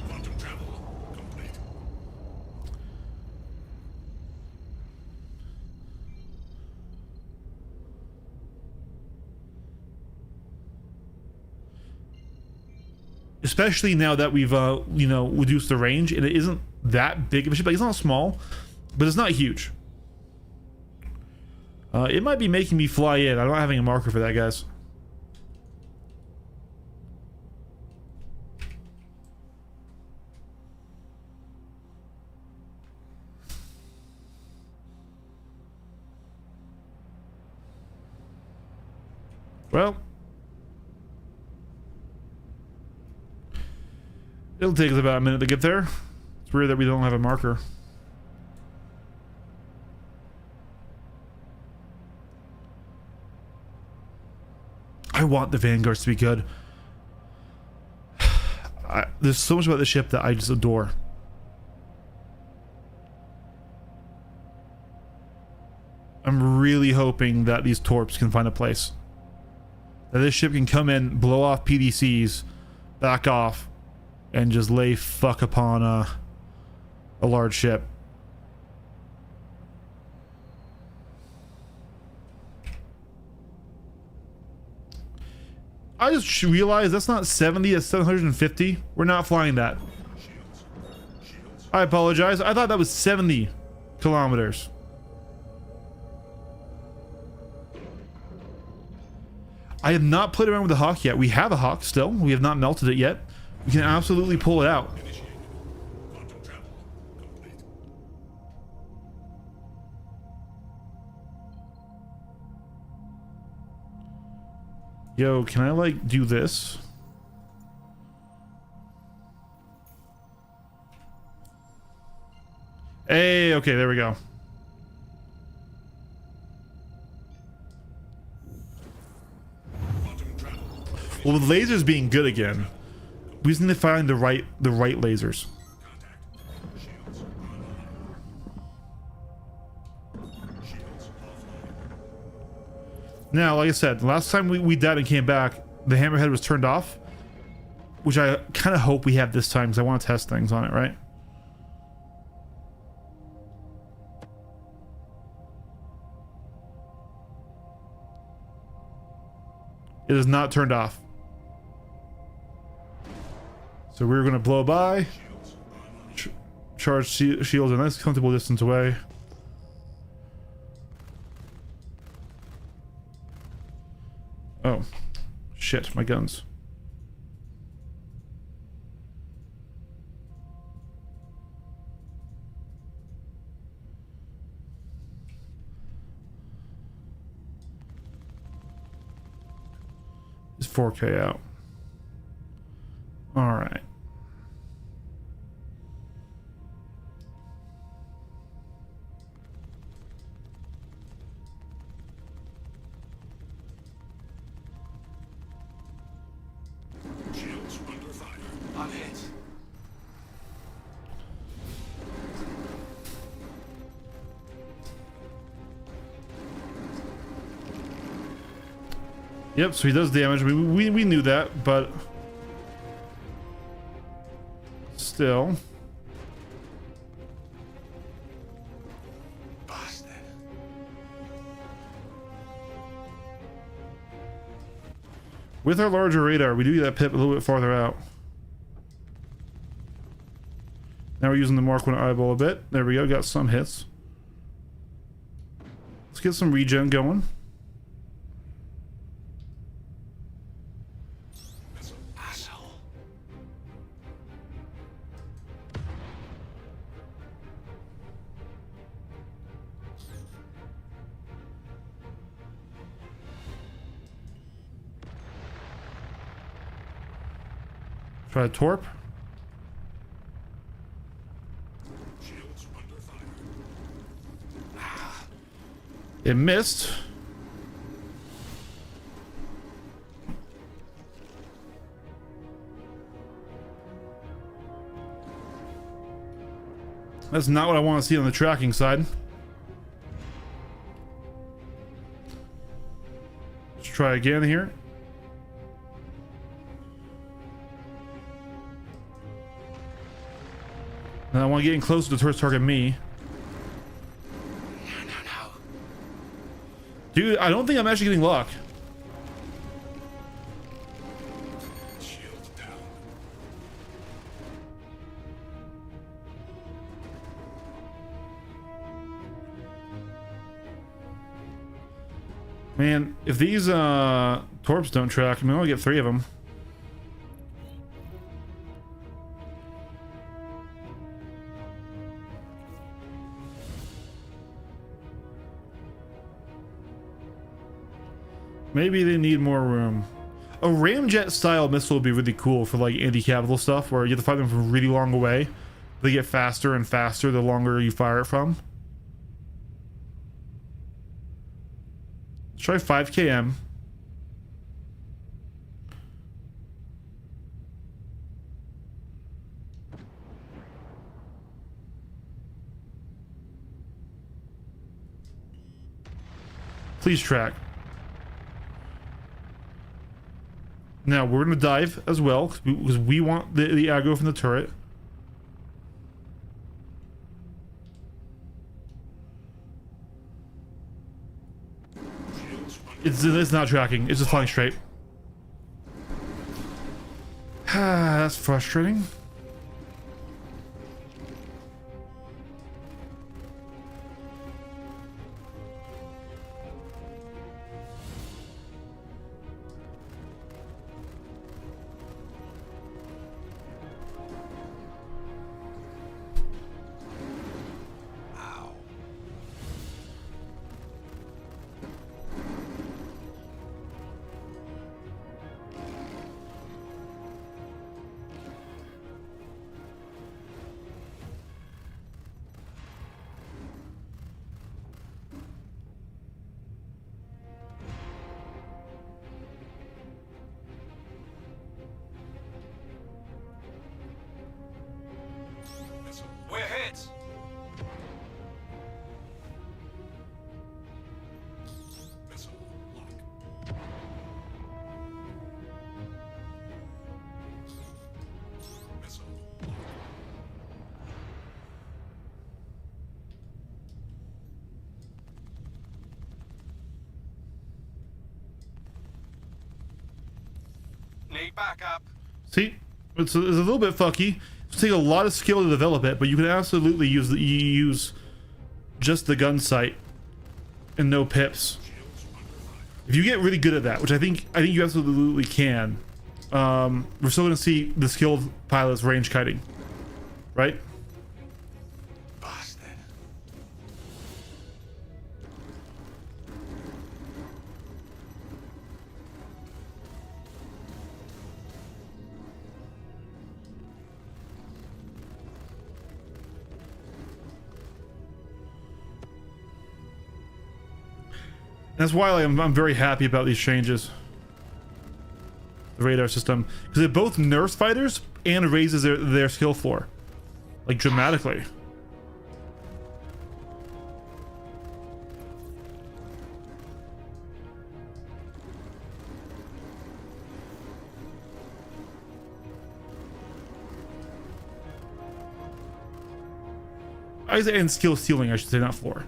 Quantum travel complete. Especially now that we've reduced the range, and it isn't that big of a ship. Like, it's not small, but it's not huge. It might be making me fly in. I'm not having a marker for that, guys. Well, it'll take us about a minute to get there. It's weird that we don't have a marker. I want the Vanguards to be good. There's so much about the ship that I just adore. I'm really hoping that these torps can find a place. That this ship can come in, blow off PDCs, back off, and just lay fuck upon a large ship. I just realized that's not 70, it's 750. We're not flying that. I apologize. I thought that was 70 kilometers. I have not played around with the Hawk yet. We have a Hawk still. We have not melted it yet. We can absolutely pull it out. Quantum travel complete. Yo, can I like do this? Hey, okay, there we go. Quantum travel. Well, with lasers being good again, we just need to find the right lasers. Contact. Shields online. Shields offline. Now, like I said, last time we died and came back, the Hammerhead was turned off, which I kind of hope we have this time because I want to test things on it, right? It is not turned off. So we're going to blow by, charge shields a nice comfortable distance away. Oh, shit, my guns. It's 4K out. All right. Shields under fire. I'm hit. Yep, so he does damage. We knew that, but still. Bastard. With our larger radar, we do get that pip a little bit farther out. Now we're using the Mark 1 eyeball a bit. There we go, got some hits. Let's get some regen going. Asshole. Try a torp. Shields under fire. It missed. That's not what I want to see on the tracking side. Let's try again here. Now I want to get in closer to turret target me. No. Dude, I don't think I'm actually getting luck. Shields down. Man, if these torps don't track, I mean, I'll get 3 of them. Maybe they need more room. A ramjet style missile would be really cool for like anti-capital stuff, where you have to fire them from really long away. They get faster and faster the longer you fire it from. Let's try 5 km. Please track. Now we're gonna dive as well because we want the aggro from the turret. It's not tracking. It's just flying straight. That's frustrating. We're hit. Missile lock. Missile lock. Need backup. See, it's a little bit fucky. It's take a lot of skill to develop it, but you can absolutely use just the gun sight and no pips. If you get really good at that, which I think you absolutely can, we're still going to see the skilled pilots range kiting, right? Bastard. That's why I'm very happy about these changes. The radar system, because it both nerfs fighters and raises their skill floor, like dramatically. And skill ceiling, I should say, not floor.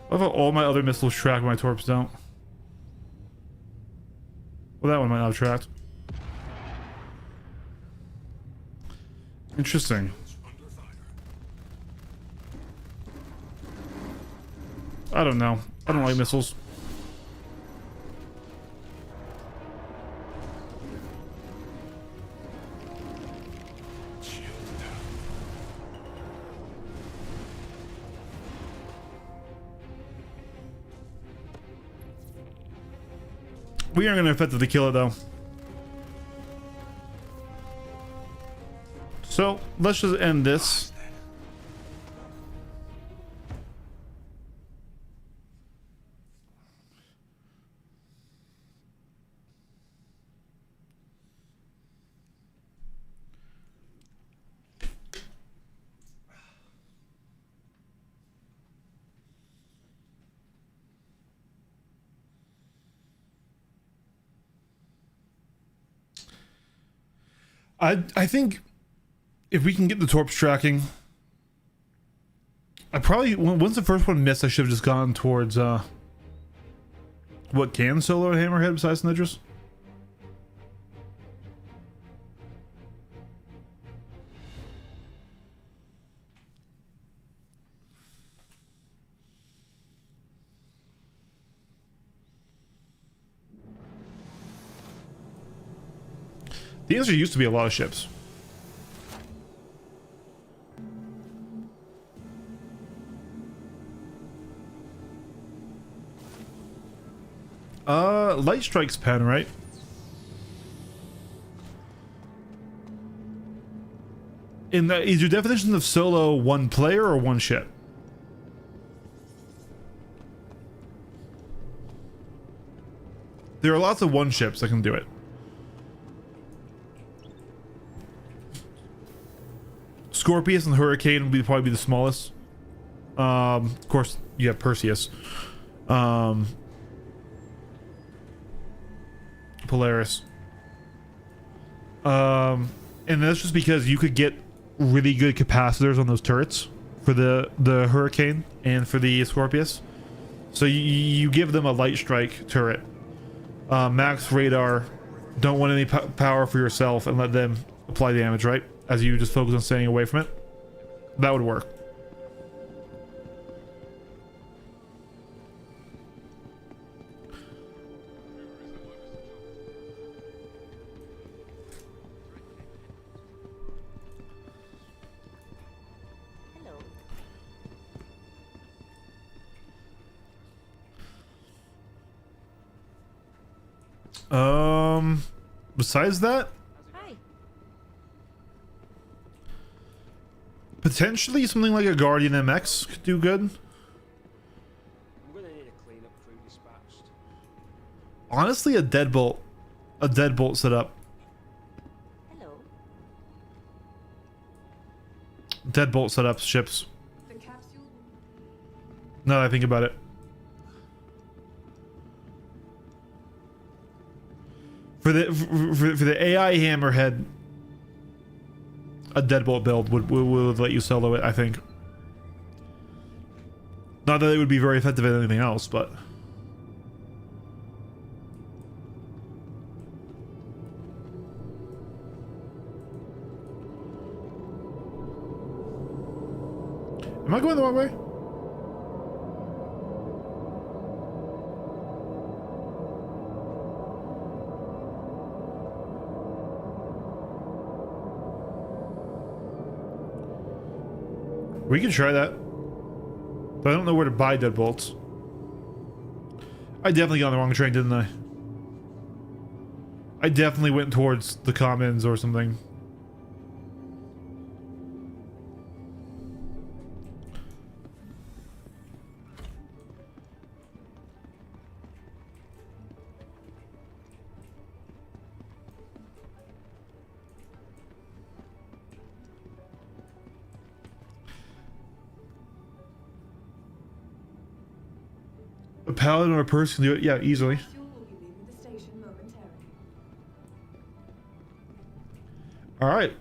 What if all my other missiles track when my torps don't? Well, that one might not have tracked. Interesting. Under fire. I don't know. I don't like missiles. Shield down. We aren't going to effectively kill it though. So let's just end this. I think if we can get the torps tracking, I probably once the first one missed, I should have just gone towards what can solo a hammerhead besides Nidris? The answer used to be a lot of ships. Light Strike's pen, right? Is your definition of solo one player or one ship? There are lots of one ships that can do it. Scorpius and Hurricane would probably be the smallest. Of course, you have Perseus. Polaris. And that's just because you could get really good capacitors on those turrets for the Hurricane and for the Scorpius. So you give them a light strike turret, max radar, don't want any power for yourself, and let them apply damage, right? As you just focus on staying away from it. That would work. Besides that, Hi. potentially something like a Guardian MX could do good. I'm gonna need a cleanup crew dispatched. Honestly, a deadbolt setup. Hello. Deadbolt setup ships. The capsule. Now that I think about it. For the AI hammerhead, a deadbolt build would let you solo it, I think. Not that it would be very effective at anything else, but am I going the wrong way? We can try that. But I don't know where to buy deadbolts. I definitely got on the wrong train, didn't I? I definitely went towards the commons or something. A paladin or a person can do it? Yeah, easily. Capsule will be leaving the station momentarily. Alright.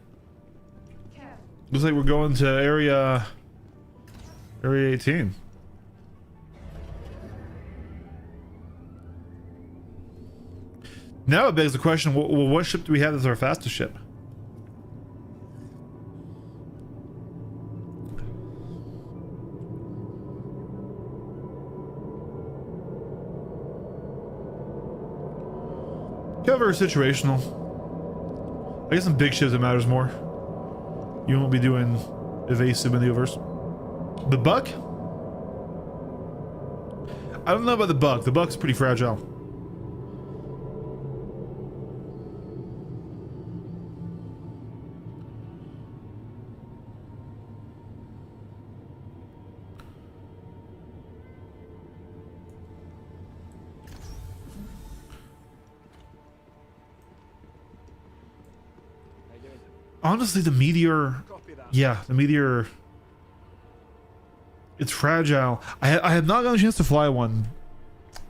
Careful. Looks like we're going to area 18. Now it begs the question, well, what ship do we have as our fastest ship? Kind of very situational. I guess in big ships it matters more. You won't be doing evasive maneuvers. The Buck? I don't know about the Buck. The Buck's pretty fragile. How you doing? Honestly, the Meteor... Copy that. Yeah, the Meteor... It's fragile. I have not gotten a chance to fly one.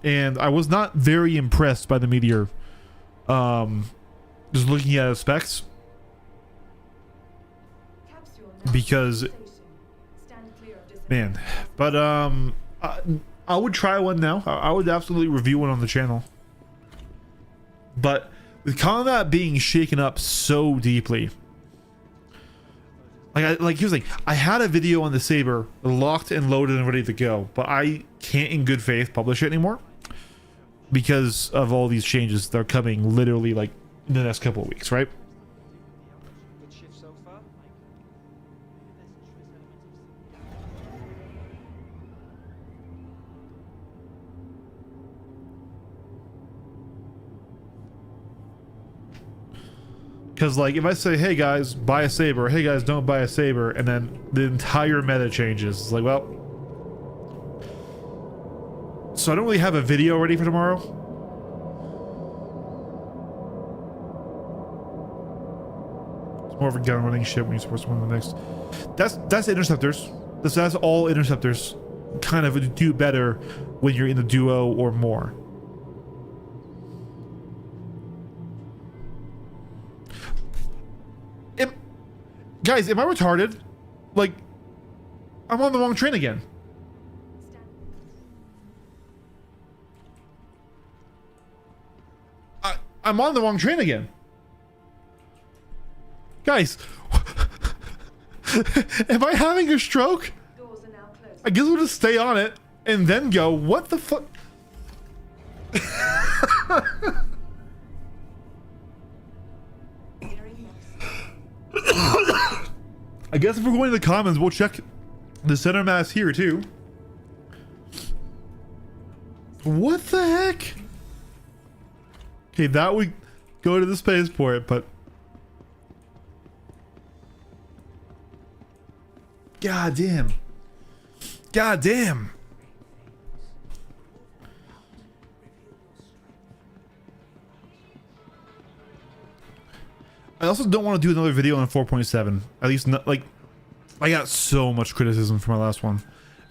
And I was not very impressed by the Meteor. Just looking at its specs. Capsule now Because... station. Stand clear of disadvantage. Man. But, I would try one now. I would absolutely review one on the channel. But with combat being shaken up so deeply... Like here's the thing, I had a video on the Saber locked and loaded and ready to go, but I can't in good faith publish it anymore because of all these changes that are coming literally like in the next couple of weeks, right? Good shift so far? Because like if I say, hey guys, buy a Saber, hey guys, don't buy a Saber, and then the entire meta changes, it's like, well, so I don't really have a video ready for tomorrow. It's more of a gun running shit when you're supposed to win the next. That's interceptors. That's all interceptors kind of do better when you're in the duo or more. Guys, am I retarded? Like, I'm on the wrong train again. I'm on the wrong train again. Guys, am I having a stroke? Doors are now closed. I guess we'll just stay on it and then go, what the fuck? Nearing next. I guess if we're going to the commons, we'll check the center mass here too. What the heck? Okay, that would go to the spaceport, but god damn. God damn. I also don't want to do another video on 4.7. At least not like I got so much criticism for my last one.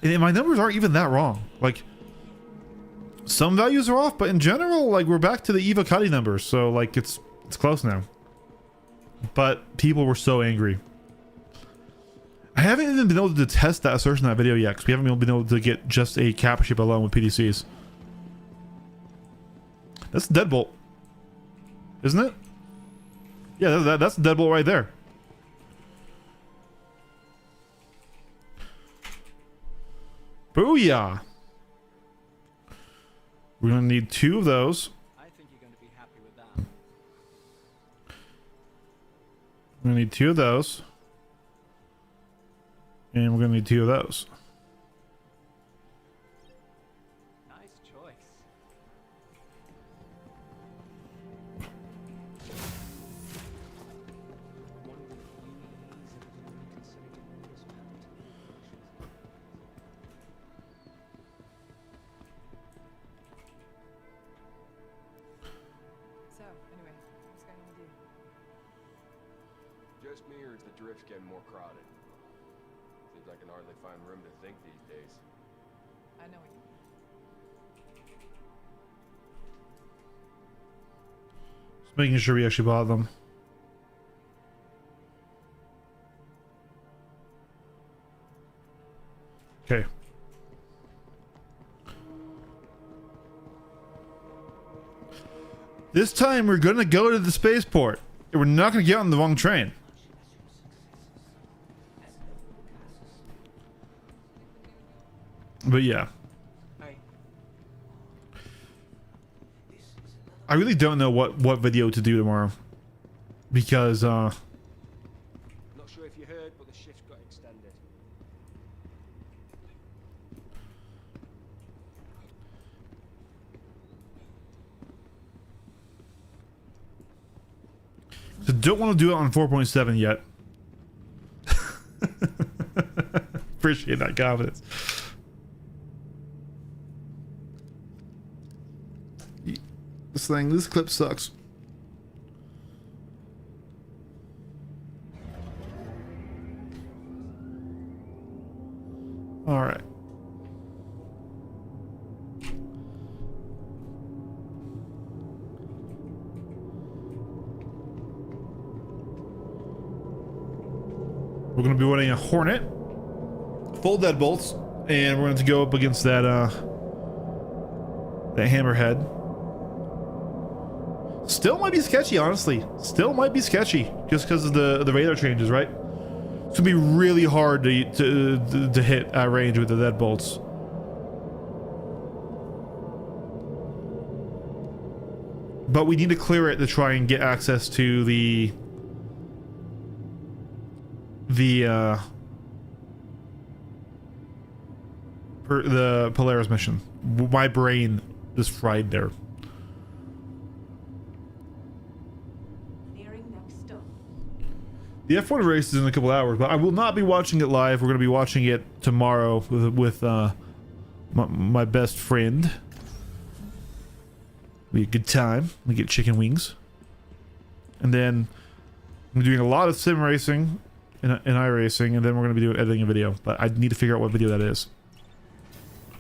And my numbers aren't even that wrong. Like some values are off, but in general, like we're back to the Eva Cuddy numbers, so like it's close now. But people were so angry. I haven't even been able to test that assertion in that video yet, because we haven't been able to get just a cap ship alone with PDCs. That's Deadbolt, isn't it? Yeah, that's Deadbolt right there. Booyah! We're gonna need 2 of those. I think you're going to be happy with that. We're gonna need 2 of those. And we're gonna need 2 of those. Nice choice. So, anyway, what's going on with you? Just me, or is the drift getting more crowded? Seems I can hardly find room to think these days. I know what you mean. Just making sure we actually bought them. Okay. This time we're gonna go to the spaceport. And we're not gonna get on the wrong train. But yeah. I really don't know what video to do tomorrow. Because Not sure if you heard, but the shift got extended. so don't want to do it on 4.7 yet. Appreciate that confidence. This clip sucks. All right. We're going to be running a Hornet, full deadbolts, and we're going to go up against that that Hammerhead. Still might be sketchy, honestly. Still might be sketchy, just because of the radar changes, right? It's gonna be really hard to hit at range with the deadbolts. But we need to clear it to try and get access to the Polaris mission. My brain is fried there. The F1 race is in a couple hours, but I will not be watching it live. We're going to be watching it tomorrow with my best friend. Be a good time. We get chicken wings, and then I'm doing a lot of sim racing and iRacing, and then we're going to be doing editing a video. But I need to figure out what video that is.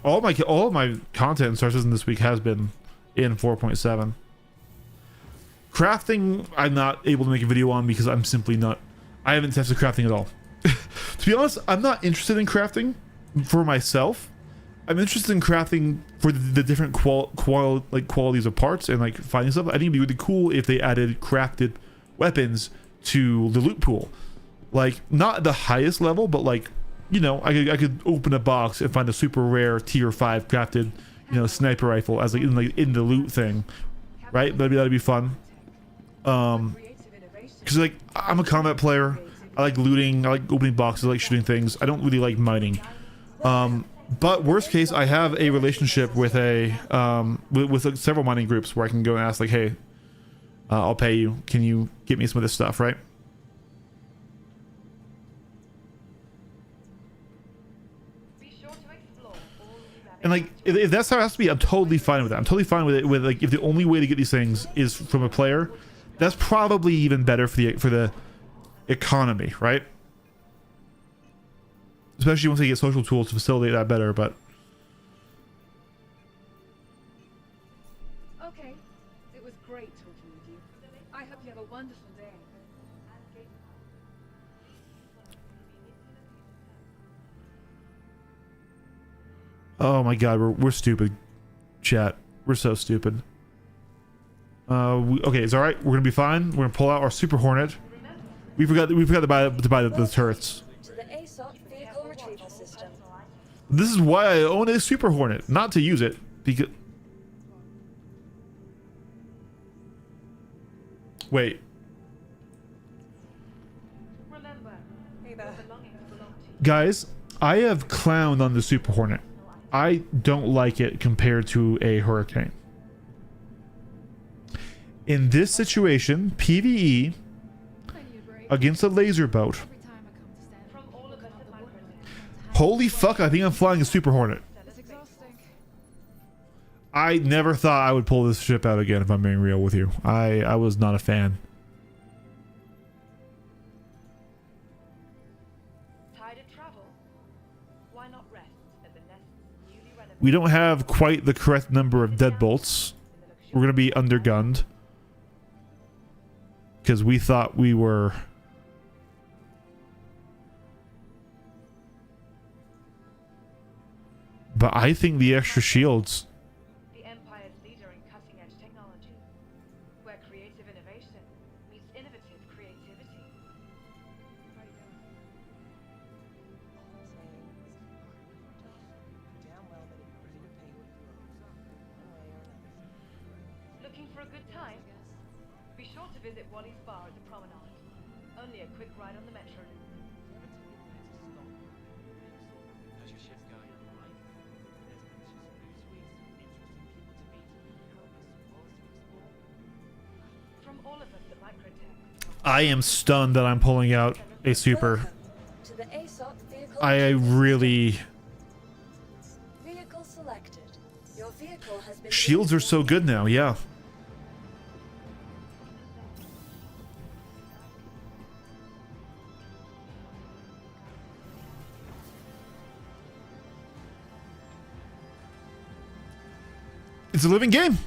All of my content in Star Citizen this week has been in 4.7. Crafting, I'm not able to make a video on because I'm simply not. I haven't tested crafting at all. To be honest, I'm not interested in crafting for myself. I'm interested in crafting for the different qualities of parts and like finding stuff. I think it'd be really cool if they added crafted weapons to the loot pool. Like not the highest level, but like, you know, I could open a box and find a super rare tier 5 crafted, you know, sniper rifle as like in the loot thing, right? That'd be fun. Because like I'm a combat player, I like looting, I like opening boxes, I like shooting things. I don't really like mining. But worst case, I have a relationship with with like several mining groups where I can go and ask like, hey, I'll pay you. Can you get me some of this stuff, right? And like, if that's how it has to be, I'm totally fine with that. I'm totally fine with it. With like, if the only way to get these things is from a player, that's probably even better for the economy, right? Especially once they get social tools to facilitate that better. But Okay, it was great talking with you. I hope you have a wonderful day. oh my god, we're stupid, chat. We're so stupid. Okay, it's all right. We're gonna be fine. We're gonna pull out our Super Hornet. We forgot to buy the turrets. To the ASOP vehicle retrieval system. This is why I own a Super Hornet, not to use it, because. Wait. Remember, your belongings belong to you. Guys, I have clowned on the Super Hornet. I don't like it compared to a Hurricane. In this situation, PvE against a laser boat. From all of us at Microtech. Holy fuck, I think I'm flying a Super Hornet. It's exhausting. I never thought I would pull this ship out again, if I'm being real with you. I was not a fan. Tired of travel? Why not rest at the nest's newly renovated We don't have quite the correct number of deadbolts. We're going to be undergunned. Because we thought we were... But I think the extra shields... the Empire's leader in cutting-edge technology. a good time? Be sure to visit Wally's bar at the promenade. Only a quick ride on the metro loop. How's your shift going? Alright? There's delicious food suites, interesting people to meet, countless worlds to explore. From all of us at Microtech. I am stunned that I'm pulling out a super. Welcome to the ASOP vehicle. I really. Vehicle selected. Your vehicle has been. Shields are so good now, yeah. It's a living game.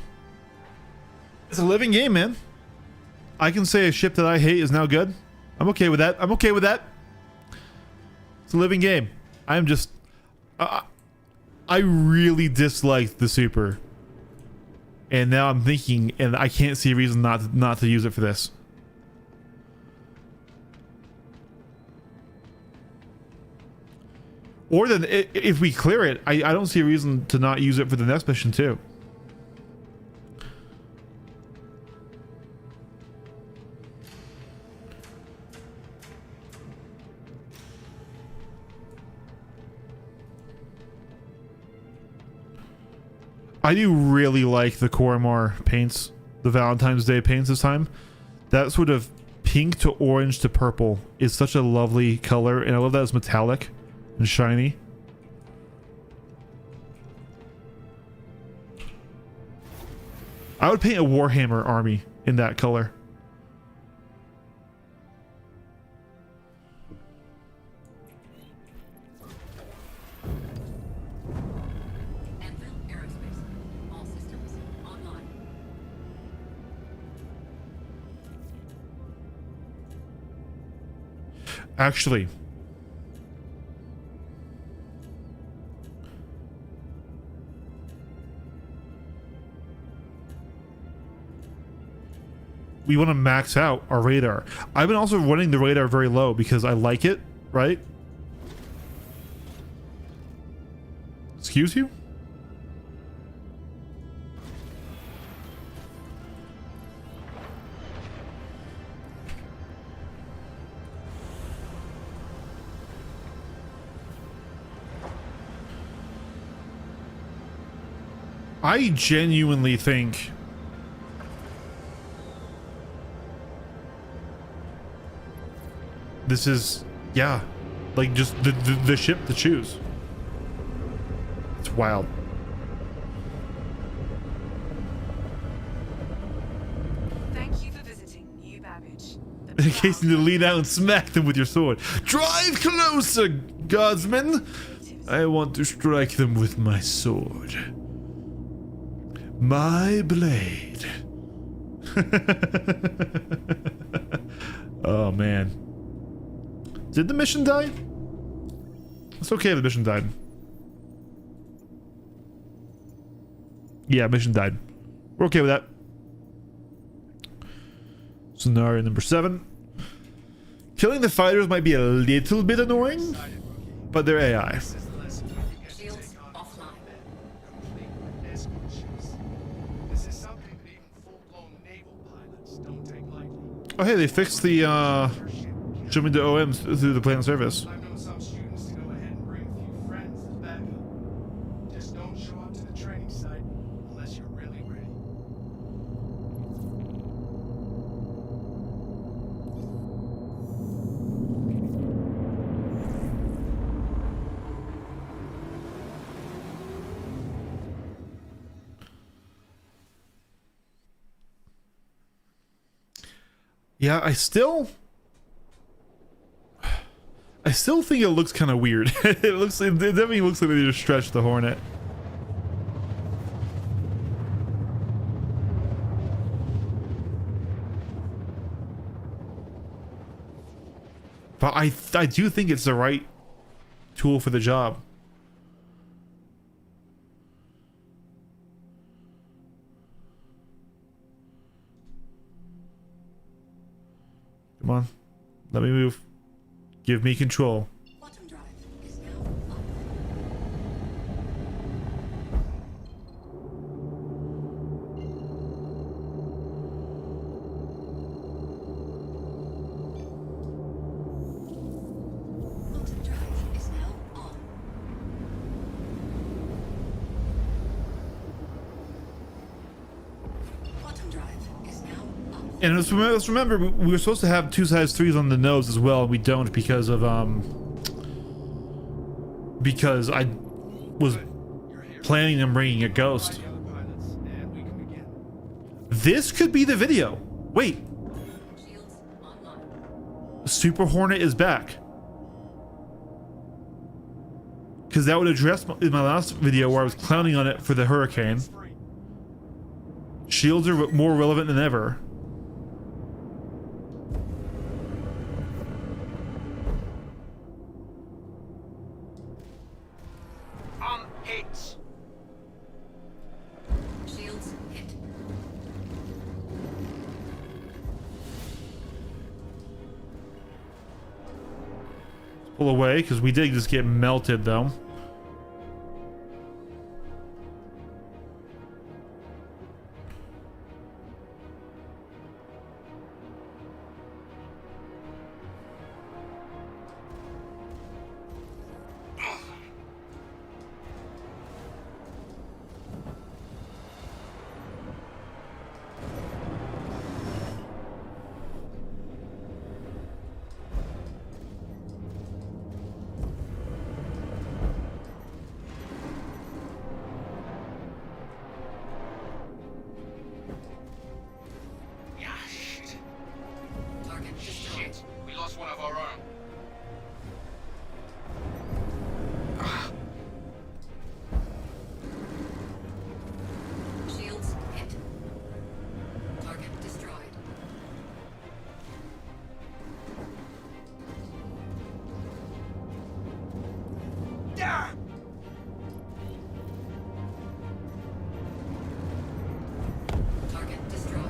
It's a living game, man. I can say a ship that I hate is now good. I'm okay with that. I'm okay with that. It's a living game. I'm just... I really disliked the Super. And now I'm thinking, and I can't see a reason not to use it for this. Or then, if we clear it, I don't see a reason to not use it for the next mission too. I do really like the Coromar paints, the Valentine's Day paints this time. That sort of pink to orange to purple is such a lovely color, and I love that it's metallic and shiny. I would paint a Warhammer army in that color. Actually, we want to max out our radar. I've been also running the radar very low because I like it, right? Excuse you? I genuinely think this is, yeah, like just the ship to choose. It's wild. Thank you for visiting New Babbage. In case you need to lean out and smack them with your sword. Drive closer, guardsmen! I want to strike them with my sword. My blade. Oh man. Did the mission die? It's okay if the mission died. Yeah, mission died. We're okay with that. Scenario number 7. Killing the fighters might be a little bit annoying, but they're AI. Shields offline. Oh hey, they fixed the jumping to OMs through the planned service. I've known some students to go ahead and bring a few friends as backup. Just don't show up to the training site unless you're really ready. Yeah, I still think it looks kind of weird. It definitely looks like they just stretched the Hornet. But I do think it's the right tool for the job. Come on, let me move. Give me control. Quantum drive is now up. And let's remember, we were supposed to have 2 size 3s on the nose as well, and we don't because of because I was You're here. planning on bringing a ghost. Find the other pilots, and we can begin. This could be the video. Wait, Shields online. Super Hornet is back. Because that would address in my last video where I was clowning on it for the hurricane. Free. Shields are more relevant than ever. Hits. Shields hit. Pull away, because we did just get melted though. Yeah, shit. Target destroyed. Shit. We lost one of our own. Shields hit. Target destroyed. Yeah. Target destroyed.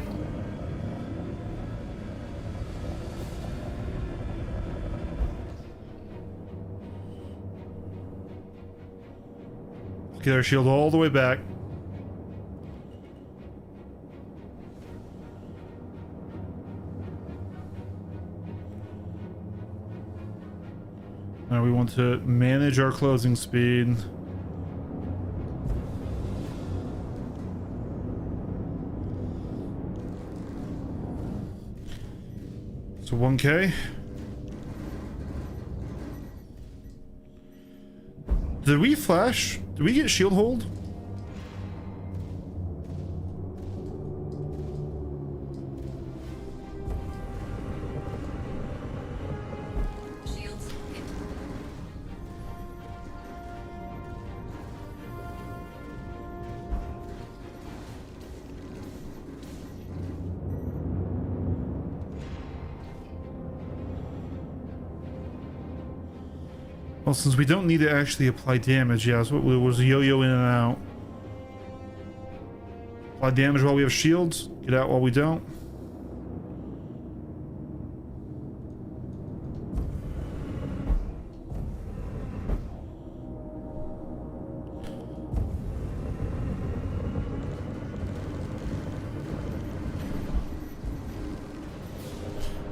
Get our shield all the way back. Now we want to manage our closing speed. So 1K. Did we flash? Did we get shield hold? Shields hit. Well, since we don't need to actually apply damage, yeah, so it was yo-yo in and out. Apply damage while we have shields, get out while we don't.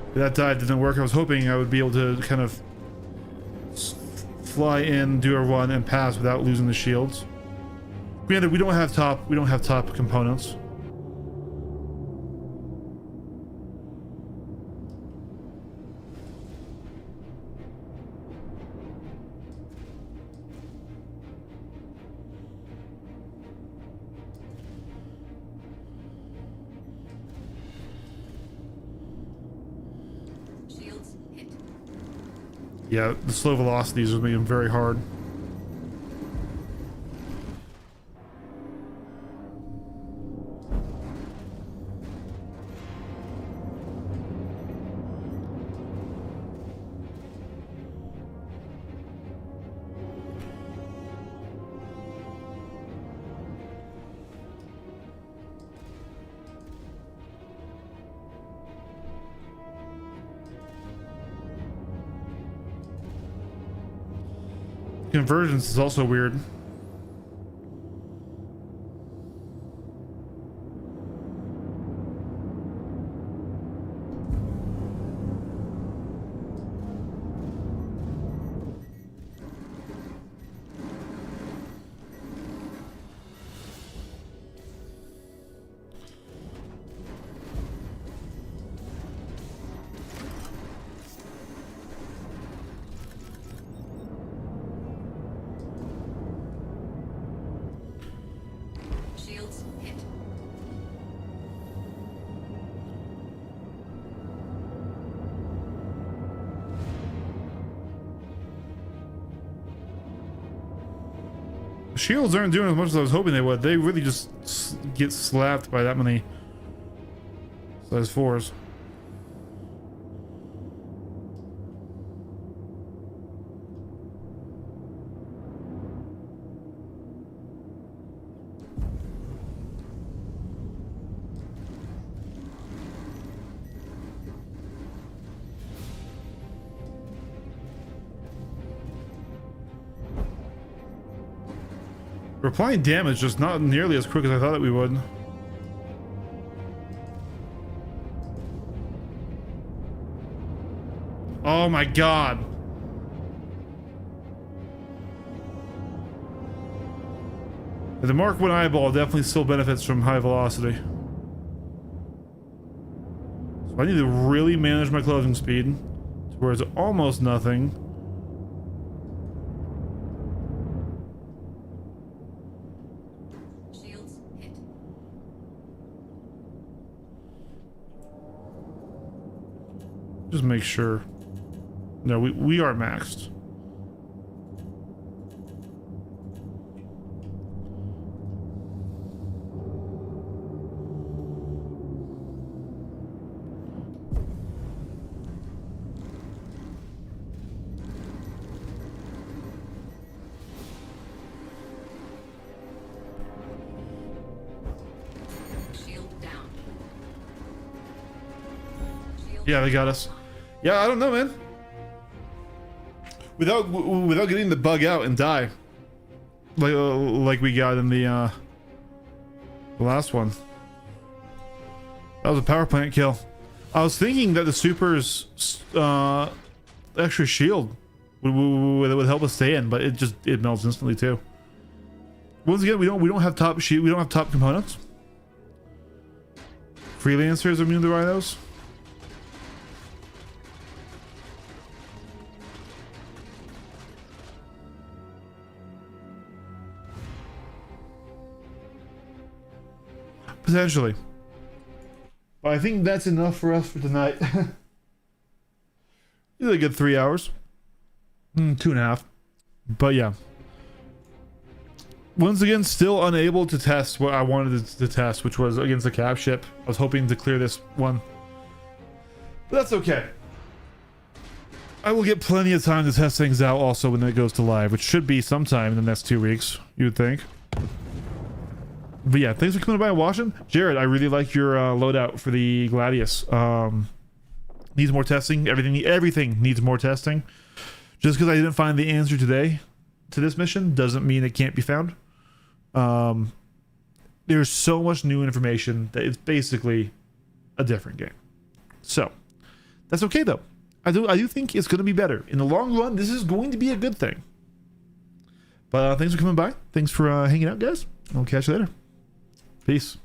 If that dive didn't work, I was hoping I would be able to kind of fly in, do a run, and pass without losing the shields. Granted, we don't have top components. Shields hit. Yeah, the slow velocities are making them very hard. Convergence is also weird. Shields aren't doing as much as I was hoping they would. They really just get slapped by that many size 4s. We're applying damage, just not nearly as quick as I thought that we would. Oh my god. The Mark 1 eyeball definitely still benefits from high velocity. So I need to really manage my closing speed to where it's almost nothing. Shields hit. Just make sure. No, we are maxed. Shield down. Shield Yeah, they got us. Yeah, I don't know, man. Without getting the bug out and die, like we got in the last one. That was a power plant kill. I was thinking that the super's extra shield would help us stay in, but it melts instantly too. Once again, we don't have top shield. We don't have top components. Freelancers are immune to rhinos. Potentially. But I think that's enough for us for tonight. It's a good 3 hours. 2.5. But yeah. Once again, still unable to test what I wanted to test, which was against the cap ship. I was hoping to clear this one. But that's okay. I will get plenty of time to test things out also when it goes to live, which should be sometime in the next 2 weeks, you would think. But yeah, thanks for coming by and watching. Jared, I really like your loadout for the Gladius. Needs more testing. Everything needs more testing. Just because I didn't find the answer today to this mission doesn't mean it can't be found. There's so much new information that it's basically a different game. So that's okay though. I do think it's going to be better in the long run. This is going to be a good thing. But thanks for coming by. Thanks for hanging out, guys. I'll catch you later. Peace.